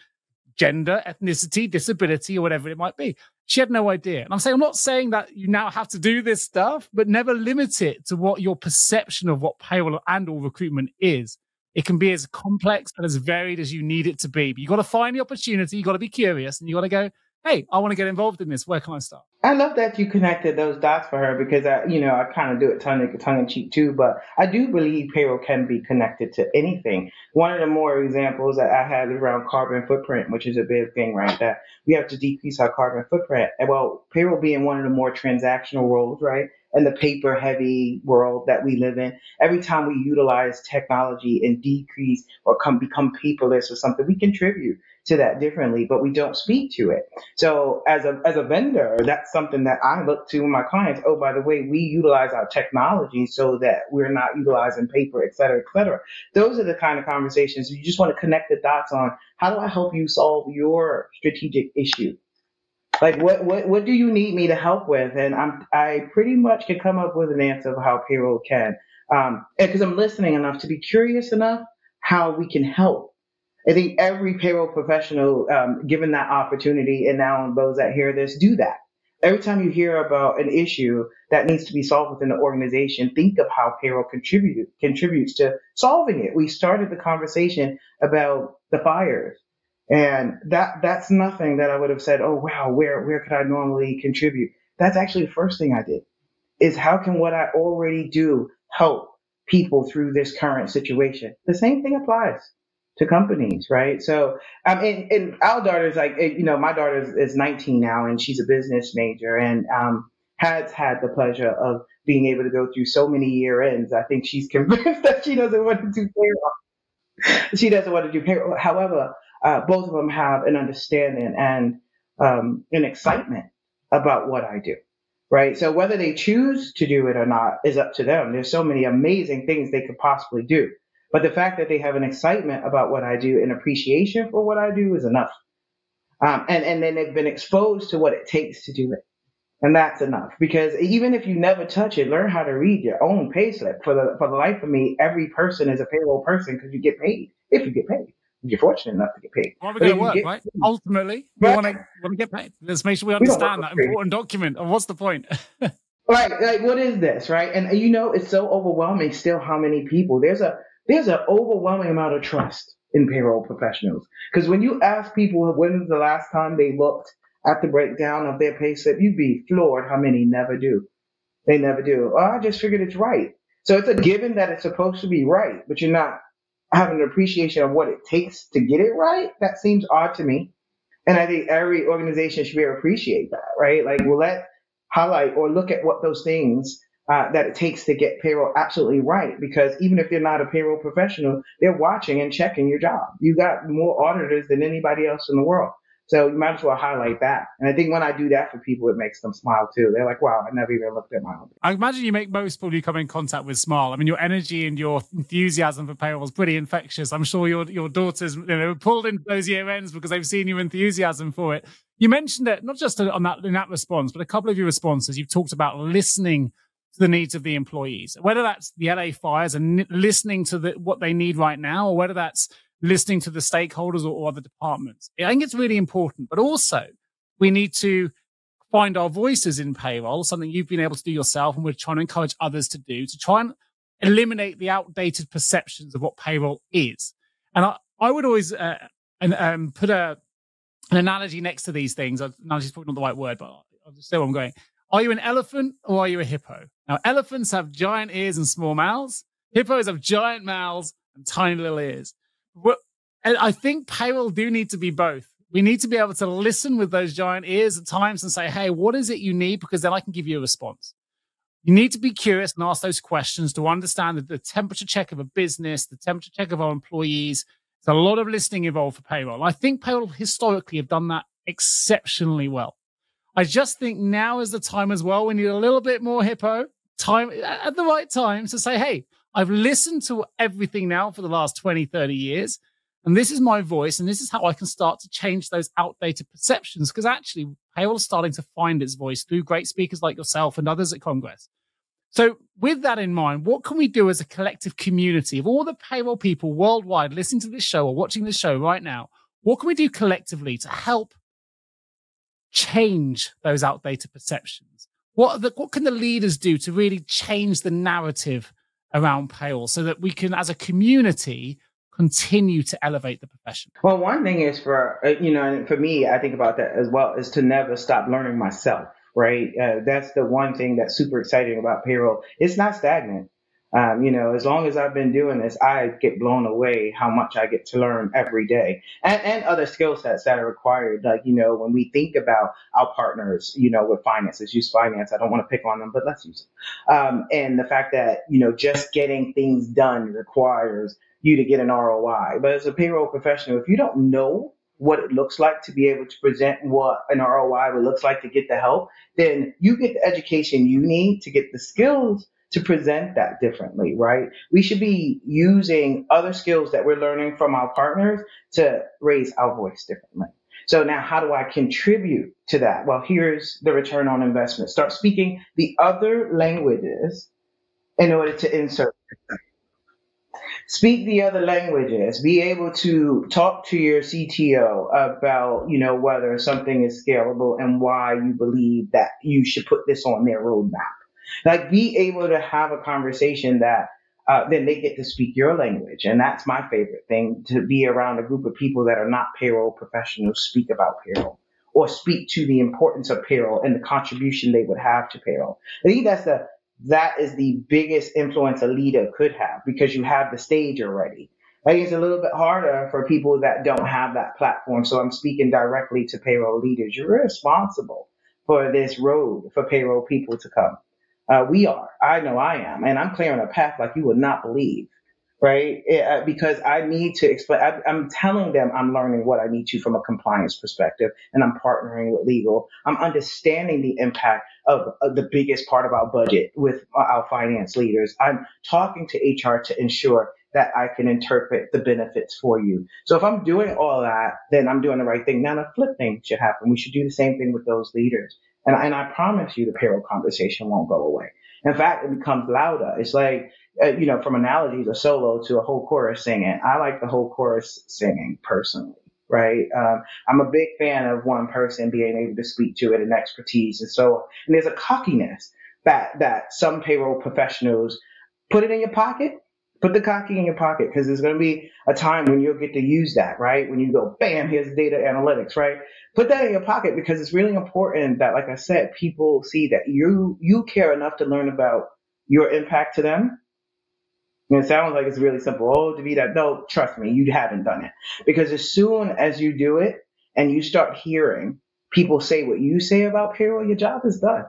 gender, ethnicity, disability, or whatever it might be. She had no idea. And I'm not saying that you now have to do this stuff, but never limit it to what your perception of what payroll and or recruitment is. It can be as complex and as varied as you need it to be. But you got to find the opportunity. You got to be curious, and you got to go, hey, I want to get involved in this. Where can I start? I love that you connected those dots for her because I kind of do it tongue in cheek too, but I do believe payroll can be connected to anything. One of the more examples that I had around carbon footprint, which is a big thing, right? That we have to decrease our carbon footprint. And well, payroll being one of the more transactional roles, right? And the paper heavy world that we live in, every time we utilize technology and decrease or become paperless or something, we contribute to that differently, but we don't speak to it. So as a vendor, that's something that I look to my clients. Oh, by the way, we utilize our technology so that we're not utilizing paper, et cetera, et cetera. Those are the kind of conversations you just want to connect the dots on. How do I help you solve your strategic issue? Like what do you need me to help with? And I pretty much can come up with an answer of how payroll can, because I'm listening enough to be curious enough how we can help. I think every payroll professional, given that opportunity, and now those that hear this, do that. Every time you hear about an issue that needs to be solved within the organization, think of how payroll contributes to solving it. We started the conversation about the fires, and that's nothing that I would have said, oh, wow, where could I normally contribute? That's actually the first thing I did, is how can what I already do help people through this current situation? The same thing applies to companies, right? So, and our daughter's my daughter is 19 now, and she's a business major, and has had the pleasure of being able to go through so many year ends. I think she's convinced that she doesn't want to do payroll. She doesn't want to do payroll. However, both of them have an understanding and an excitement about what I do, right? So whether they choose to do it or not is up to them. There's so many amazing things they could possibly do. But the fact that they have an excitement about what I do and appreciation for what I do is enough. And then they've been exposed to what it takes to do it. And that's enough. Because even if you never touch it, learn how to read your own pay slip. For the life of me, every person is a payroll person because you get paid if you get paid. If you're fortunate enough to get paid. Well, we're going to work, right? Ultimately, we want to get paid. Let's make sure we understand that important document. And what's the point? Right. Like, what is this, right? And it's so overwhelming still how many people. There's an overwhelming amount of trust in payroll professionals. Because when you ask people when's the last time they looked at the breakdown of their pay slip, you'd be floored how many never do. They never do. Oh, I just figured it's right. So it's a given that it's supposed to be right, but you're not having an appreciation of what it takes to get it right. That seems odd to me. And I think every organization should be able to appreciate that, right? Like, well, let's highlight or look at what those things that it takes to get payroll absolutely right. Because even if you're not a payroll professional, they're watching and checking your job. You got more auditors than anybody else in the world. So you might as well highlight that. And I think when I do that for people, it makes them smile too. They're like, wow, I never even looked at my own. I imagine you make most people you come in contact with smile. I mean, your energy and your enthusiasm for payroll is pretty infectious. I'm sure your daughters pulled into those year ends because they've seen your enthusiasm for it. You mentioned it, not just in that response, but a couple of your responses. You've talked about listening to the needs of the employees, whether that's the LA fires and listening to what they need right now, or whether that's listening to the stakeholders or other departments. I think it's really important, but also we need to find our voices in payroll, something you've been able to do yourself, and we're trying to encourage others to do, to try and eliminate the outdated perceptions of what payroll is. And I would always put an analogy next to these things. Analogy is probably not the right word, but I'll just say where I'm going. Are you an elephant or are you a hippo? Now, elephants have giant ears and small mouths. Hippos have giant mouths and tiny little ears. And I think payroll do need to be both. We need to be able to listen with those giant ears at times and say, hey, what is it you need? Because then I can give you a response. You need to be curious and ask those questions to understand the temperature check of a business, the temperature check of our employees. There's a lot of listening involved for payroll. I think payroll historically have done that exceptionally well. I just think now is the time as well. We need a little bit more hippo time at the right time to say, hey, I've listened to everything now for the last 20, 30 years, and this is my voice, and this is how I can start to change those outdated perceptions, because actually payroll is starting to find its voice through great speakers like yourself and others at Congress. So with that in mind, what can we do as a collective community of all the payroll people worldwide listening to this show or watching this show right now? What can we do collectively to help change those outdated perceptions? What can the leaders do to really change the narrative around payroll so that we can, as a community, continue to elevate the profession? Well, one thing is and for me, I think about that as well, is to never stop learning myself, right? That's the one thing that's super exciting about payroll. It's not stagnant. As long as I've been doing this, I get blown away how much I get to learn every day, and other skill sets that are required. Like, when we think about our partners, with finance, let's use finance. I don't want to pick on them, but let's use it. And the fact that, just getting things done requires you to get an ROI. But as a payroll professional, if you don't know what it looks like to be able to present what an ROI would looks like to get the help, then you get the education you need to get the skills to present that differently, right? We should be using other skills that we're learning from our partners to raise our voice differently. So now, how do I contribute to that? Well, here's the return on investment. Start speaking the other languages in order to insert. Speak the other languages. Be able to talk to your CTO about, whether something is scalable and why you believe that you should put this on their roadmap. Like, be able to have a conversation that then they get to speak your language. And that's my favorite thing, to be around a group of people that are not payroll professionals, speak about payroll or speak to the importance of payroll and the contribution they would have to payroll. I think that is the biggest influence a leader could have, because you have the stage already. I think it's a little bit harder for people that don't have that platform. So I'm speaking directly to payroll leaders. You're responsible for this road for payroll people to come. We are. I know I am. And I'm clearing a path like you would not believe, right? Because I need to explain. I'm telling them I'm learning what I need to from a compliance perspective, and I'm partnering with legal. I'm understanding the impact of the biggest part of our budget with our finance leaders. I'm talking to HR to ensure that I can interpret the benefits for you. So if I'm doing all that, then I'm doing the right thing. Now the flip thing should happen. We should do the same thing with those leaders. And I promise you the payroll conversation won't go away. In fact, it becomes louder. It's like, from analogies, a solo to a whole chorus singing. I like the whole chorus singing personally, right? I'm a big fan of one person being able to speak to it and expertise. And there's a cockiness that some payroll professionals put it in your pocket. Put the cocky in your pocket, because there's going to be a time when you'll get to use that, right? When you go, bam, here's data analytics, right? Put that in your pocket, because it's really important that, like I said, people see that you care enough to learn about your impact to them. And it sounds like it's really simple. Oh, Davida, no, trust me, you haven't done it. Because as soon as you do it and you start hearing people say what you say about payroll, your job is done.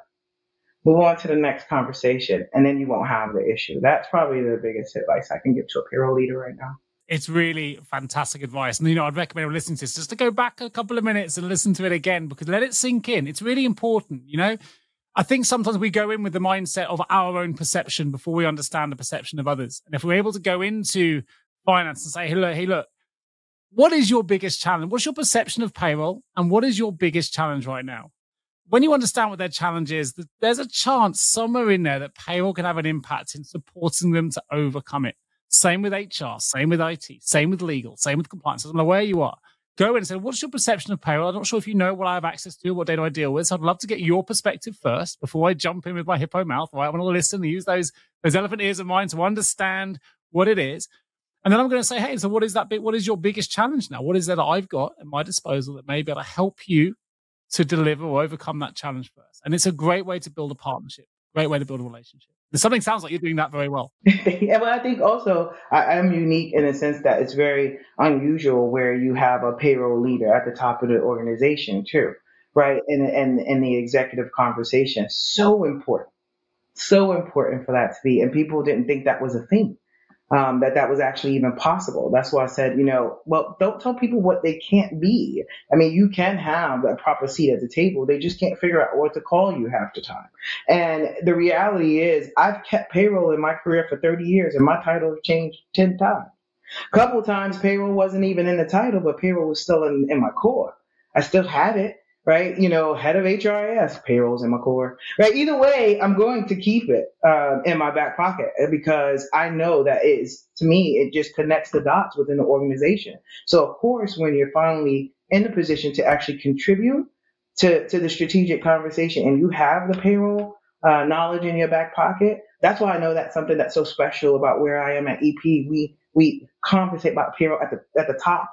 Move on to the next conversation, and then you won't have the issue. That's probably the biggest advice I can give to a payroll leader right now. It's really fantastic advice. And, I'd recommend listening to this just to go back a couple of minutes and listen to it again, because let it sink in. It's really important. I think sometimes we go in with the mindset of our own perception before we understand the perception of others. And if we're able to go into finance and say, hey, look, what is your biggest challenge? What's your perception of payroll? And what is your biggest challenge right now? When you understand what their challenge is, there's a chance somewhere in there that payroll can have an impact in supporting them to overcome it. Same with HR, same with IT, same with legal, same with compliance. I don't know where you are. Go in and say, what's your perception of payroll? I'm not sure if you know what I have access to, what data I deal with. So I'd love to get your perspective first before I jump in with my hippo mouth. Right? I want to listen and use those elephant ears of mine to understand what it is. And then I'm going to say, hey, so what is that bit? What is your biggest challenge now? What is it that I've got at my disposal that may be able to help you to deliver or overcome that challenge first? And it's a great way to build a partnership, great way to build a relationship. Something sounds like you're doing that very well. Yeah, but I think also I'm unique in the sense that it's very unusual where you have a payroll leader at the top of the organization too, right? And the executive conversation, so important for that to be. And people didn't think that was a thing. That was actually even possible. That's why I said, well, don't tell people what they can't be. I mean, you can have a proper seat at the table. They just can't figure out what to call you half the time. And the reality is I've kept payroll in my career for 30 years and my title changed 10 times. A couple of times payroll wasn't even in the title, but payroll was still in my core. I still had it, right? Head of HRIS, payrolls in my core, right? Either way, I'm going to keep it in my back pocket because I know that to me, it just connects the dots within the organization. So of course, when you're finally in the position to actually contribute to the strategic conversation and you have the payroll knowledge in your back pocket, that's why I know that's something that's so special about where I am at EP. We conversate about payroll at the top,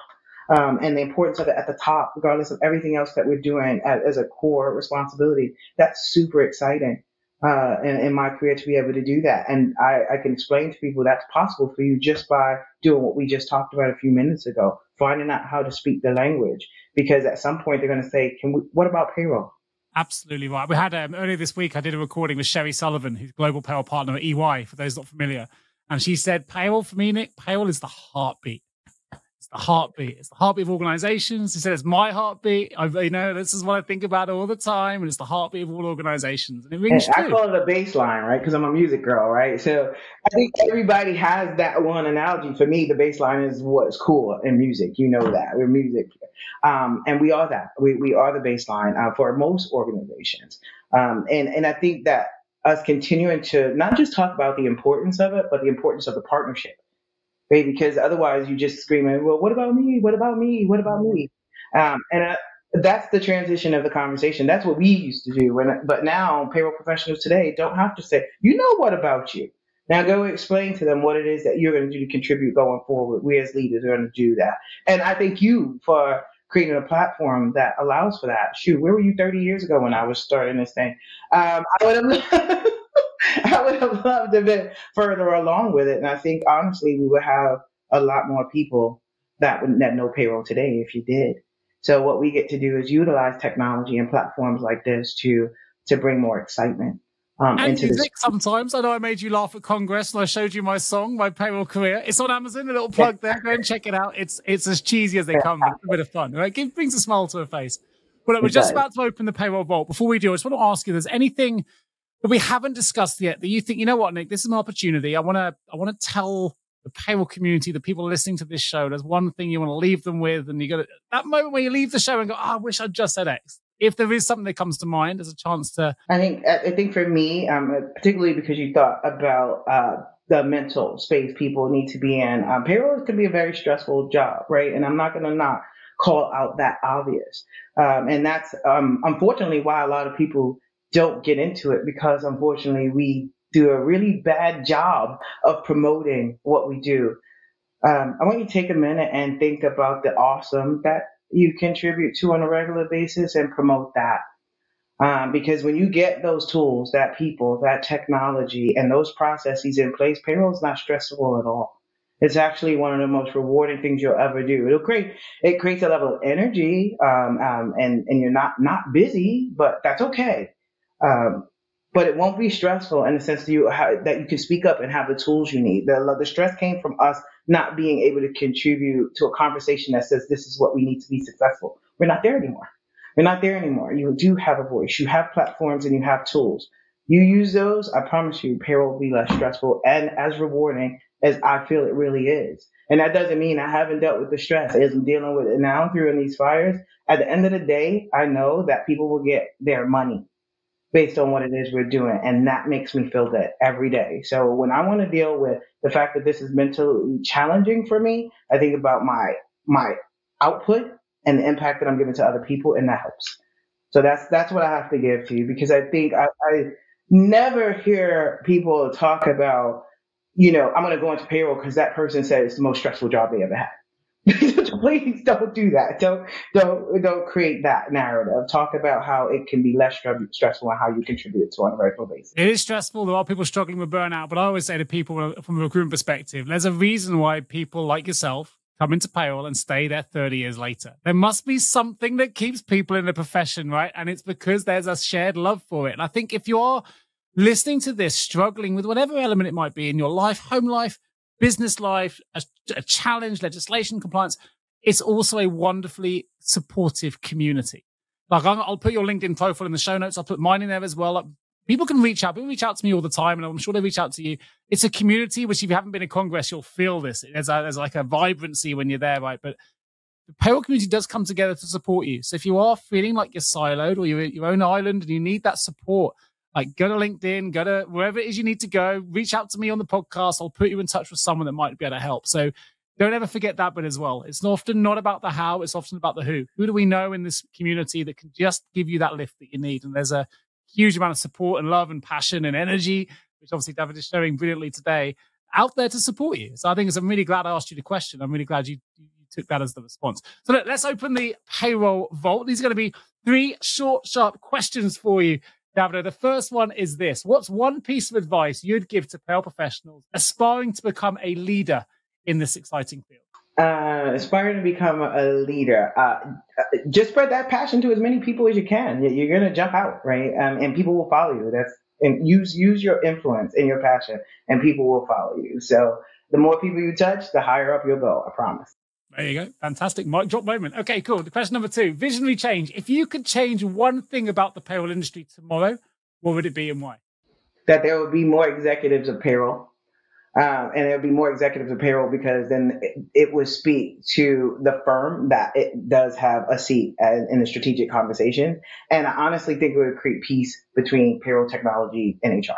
and the importance of it at the top, regardless of everything else that we're doing as a core responsibility. That's super exciting in my career to be able to do that. And I can explain to people that's possible for you just by doing what we just talked about a few minutes ago, finding out how to speak the language. Because at some point they're going to say, what about payroll? Absolutely right. We had earlier this week, I did a recording with Sherry Sullivan, who's global payroll partner at EY, for those not familiar. And she said, payroll for me, Nick, payroll is the heartbeat. It's the heartbeat. It's the heartbeat of organizations. She said, it's my heartbeat. This is what I think about all the time. And it's the heartbeat of all organizations. And it rings true. I call it a baseline, right? Because I'm a music girl, right? So I think everybody has that one analogy. For me, the baseline is what's cool in music. You know that. We're music. And we are that. We are the baseline for most organizations. And I think that us continuing to not just talk about the importance of it, but the importance of the partnership. Right? Because otherwise you just screaming, well, what about me? What about me? What about me? That's the transition of the conversation. That's what we used to do. But now payroll professionals today don't have to say, what about you? Now go explain to them what it is that you're going to do to contribute going forward. We as leaders are going to do that. And I thank you for creating a platform that allows for that. Shoot, where were you 30 years ago when I was starting this thing? I would have I would have loved to be further along with it. And I think honestly, we would have a lot more people that know payroll today if you did. So what we get to do is utilize technology and platforms like this to bring more excitement into music. Sometimes I know I made you laugh at Congress and I showed you my song, my payroll career. It's on Amazon. A little plug there. Go and check it out. It's as cheesy as they come. It's a bit of fun. Right? It brings a smile to a face. But we're just about to open the payroll vault. Before we do, I just want to ask you: there's anything that we haven't discussed yet that you think, what, Nick, this is an opportunity. I want to tell the payroll community, the people listening to this show, there's one thing you want to leave them with, and you got that moment where you leave the show and go, I wish I'd just said X. If there is something that comes to mind, there's a chance to. I think for me, particularly because you thought about the mental space people need to be in, payroll can be a very stressful job, right? And I'm not going to not call out that obvious. And that's unfortunately why a lot of people don't get into it, because unfortunately we do a really bad job of promoting what we do. I want you to take a minute and think about the awesome that you contribute to on a regular basis and promote that. Because when you get those tools, that people, that technology, and those processes in place, payroll is not stressful at all. It's actually one of the most rewarding things you'll ever do. It creates a level of energy, and you're not busy, but that's okay. But it won't be stressful in the sense that you can speak up and have the tools you need. The stress came from us not being able to contribute to a conversation that says this is what we need to be successful. We're not there anymore. We're not there anymore. You do have a voice. You have platforms and you have tools. You use those, I promise you, payroll will be less stressful and as rewarding as I feel it really is. And that doesn't mean I haven't dealt with the stress as I'm dealing with it now through these fires. At the end of the day, I know that people will get their money based on what it is we're doing. And that makes me feel good every day. So when I want to deal with the fact that this is mentally challenging for me, I think about my output and the impact that I'm giving to other people, and that helps. So that's what I have to give to you, because I think I never hear people talk about, I'm going to go into payroll because that person said it's the most stressful job they ever had. Please don't do that. Don't create that narrative. Talk about how it can be less stressful and how you contribute to on a regular basis. It is stressful. There are people struggling with burnout, but I always say to people from a recruitment perspective, there's a reason why people like yourself come into payroll and stay there 30 years later. There must be something that keeps people in the profession, right? And it's because there's a shared love for it. And I think if you are listening to this, struggling with whatever element it might be in your life, home life, business life, a challenge, legislation, compliance, it's also a wonderfully supportive community. Like I'll put your LinkedIn profile in the show notes. I'll put mine in there as well. Like, people can reach out. People reach out to me all the time, and I'm sure they reach out to you. It's a community which, if you haven't been in Congress, you'll feel this. There's like a vibrancy when you're there, right? But the payroll community does come together to support you. So if you are feeling like you're siloed or you're at your own island and you need that support, like go to LinkedIn, go to wherever it is you need to go, reach out to me on the podcast. I'll put you in touch with someone that might be able to help. So don't ever forget that bit as well. It's often not about the how, it's often about the who. Who do we know in this community that can just give you that lift that you need? And there's a huge amount of support and love and passion and energy, which obviously David is showing brilliantly today, out there to support you. So I think I'm really glad I asked you the question. I'm really glad you took that as the response. So let's open the payroll vault. These are going to be 3 short, sharp questions for you, Davida. The first one is this. What's one piece of advice you'd give to payroll professionals aspiring to become a leader in this exciting field? Aspiring to become a leader. Just spread that passion to as many people as you can. You're going to jump out, right? And people will follow you. And use your influence and your passion, and people will follow you. So the more people you touch, the higher up you'll go. I promise. There you go. Fantastic. Mic drop moment. Okay, cool. The question number 2, visionary change. If you could change one thing about the payroll industry tomorrow, what would it be and why? That there would be more executives of payroll. And there would be more executives of payroll because then it would speak to the firm that it does have a seat in the strategic conversation. And I honestly think it would create peace between payroll technology and HR.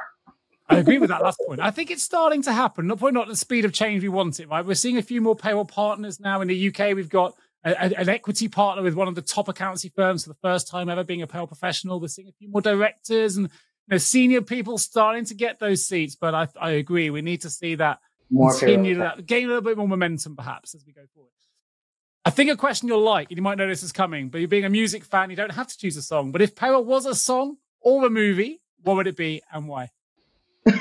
I agree with that last point. I think it's starting to happen. Probably not at the speed of change we want it, right? We're seeing a few more payroll partners now in the UK. We've got an equity partner with one of the top accountancy firms for the first time ever being a payroll professional. We're seeing a few more directors and senior people starting to get those seats. But I agree. We need to see that more continue, gain a little bit more momentum perhaps as we go forward. I think a question you'll like, and you might know this is coming, but you're being a music fan, you don't have to choose a song. But if payroll was a song or a movie, what would it be and why? That's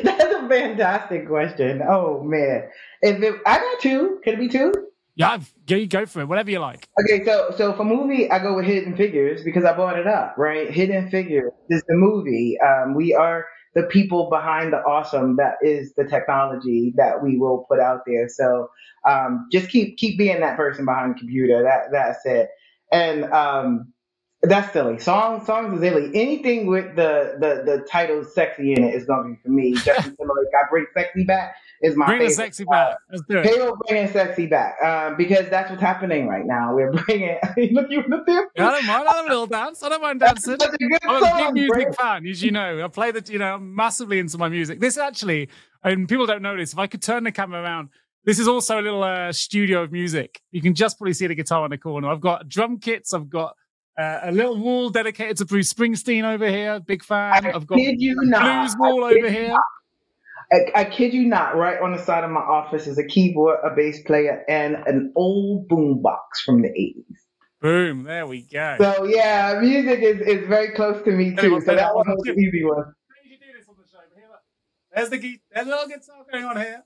a fantastic question. Oh man, I got 2. Could it be 2? Yeah, you go for it. Whatever you like. Okay, so for movie, I go with Hidden Figures because I brought it up. Right, Hidden Figures is the movie. We are the people behind the awesome that is the technology that we will put out there. So just keep being that person behind the computer. That's it. And that's silly. Songs is silly. Anything with the title "sexy" in it is gonna be for me. Justin Timberlake, I bring sexy back is my favorite. Bring the sexy back. Let's do it. Payroll bringing sexy back because that's what's happening right now. We're bringing. Look, you look there. I don't mind. I have a little dance. I don't mind dancing. That's a good I'm song, a big music bro. fan, as you know. I play I'm massively into my music. This actually, and people don't know this. If I could turn the camera around, this is also a little studio of music. You can just probably see the guitar in the corner. I've got drum kits. I've got a little wall dedicated to Bruce Springsteen over here. Big fan. I've got blues wall over here. I kid you not, right on the side of my office is a keyboard, a bass player, and an old boom box from the 80s. Boom, there we go. So yeah, music is very close to me too. So that one was the easy one. You do this on the show. There's a little guitar going on here.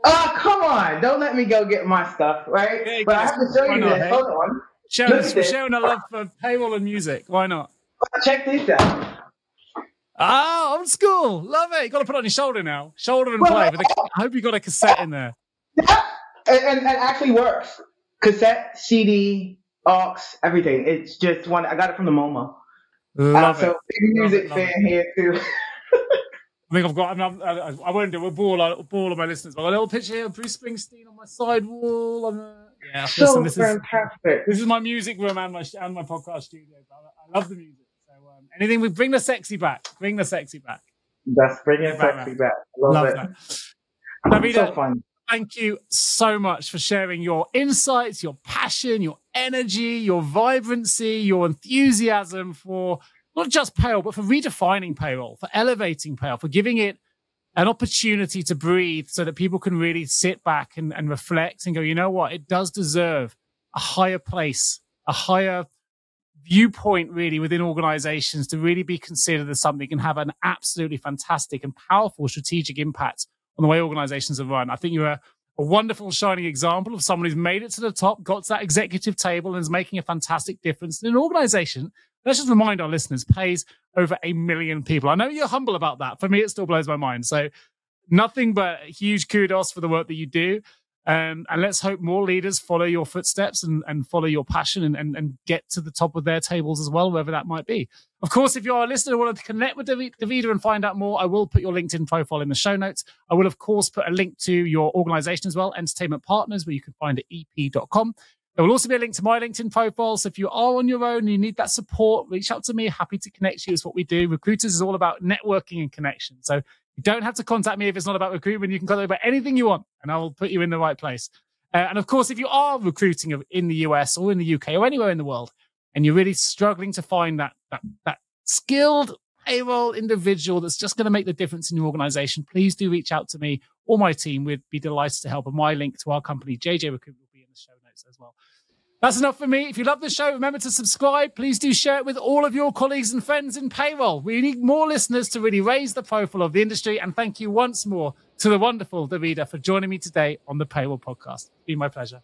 Oh, come on. Don't let me go get my stuff, right? But I have to show you this. Hold on. We're sharing a love for payroll and music. Why not? Check this out. Ah, old school. Love it. You got to put it on your shoulder now. Shoulder and play. I hope you got a cassette in there. Yeah, and actually works. Cassette, CD, aux, everything. It's just one. I got it from the MoMA. Love it. So big music fan here too. I think I've got. I won't do a ball of my listeners. But I've got a little picture here of Bruce Springsteen on my side wall. Yeah, so this fantastic. This is my music room and my podcast studio. I love the music. So anything we bring the sexy back. Bring the sexy back. That's bringing sexy back. Love it. That. Davida, so fun. Thank you so much for sharing your insights, your passion, your energy, your vibrancy, your enthusiasm for not just payroll, but for redefining payroll, for elevating payroll, for giving it an opportunity to breathe so that people can really sit back and reflect and go, you know what, it does deserve a higher place, a higher viewpoint really within organizations to really be considered as something that can have an absolutely fantastic and powerful strategic impact on the way organizations are run. I think you're a wonderful shining example of someone who's made it to the top, got to that executive table and is making a fantastic difference in an organization. Let's just remind our listeners, pays over 1 million people. I know you're humble about that. For me, it still blows my mind. So nothing but huge kudos for the work that you do. And let's hope more leaders follow your footsteps and follow your passion and get to the top of their tables as well, wherever that might be. Of course, if you're a listener and want to connect with Davida and find out more, I will put your LinkedIn profile in the show notes. I will, of course, put a link to your organization as well, Entertainment Partners, where you can find at ep.com. There will also be a link to my LinkedIn profile. So if you are on your own and you need that support, reach out to me. Happy to connect you. It's what we do. Recruiters is all about networking and connection. So you don't have to contact me if it's not about recruitment. You can contact me about anything you want, and I will put you in the right place. And of course, if you are recruiting in the US or in the UK or anywhere in the world, and you're really struggling to find that skilled payroll individual that's just going to make the difference in your organization, please do reach out to me or my team. We'd be delighted to help. And my link to our company, JJ Recruitment, will be in the show notes as well. That's enough for me. If you love the show, remember to subscribe. Please do share it with all of your colleagues and friends in payroll. We need more listeners to really raise the profile of the industry. And thank you once more to the wonderful Davida for joining me today on the Payroll Podcast. It's been my pleasure.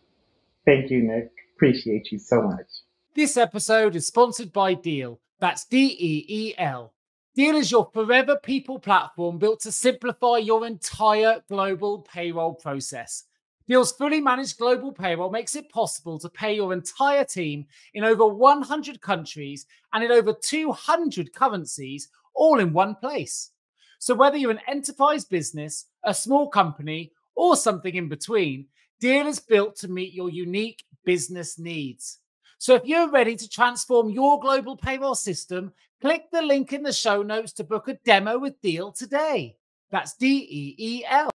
Thank you, Nick. Appreciate you so much. This episode is sponsored by Deel. That's DEEL. Deel is your forever people platform built to simplify your entire global payroll process. Deel's fully managed global payroll makes it possible to pay your entire team in over 100 countries and in over 200 currencies, all in one place. So whether you're an enterprise business, a small company, or something in between, Deel is built to meet your unique business needs. So if you're ready to transform your global payroll system, click the link in the show notes to book a demo with Deel today. That's DEEL.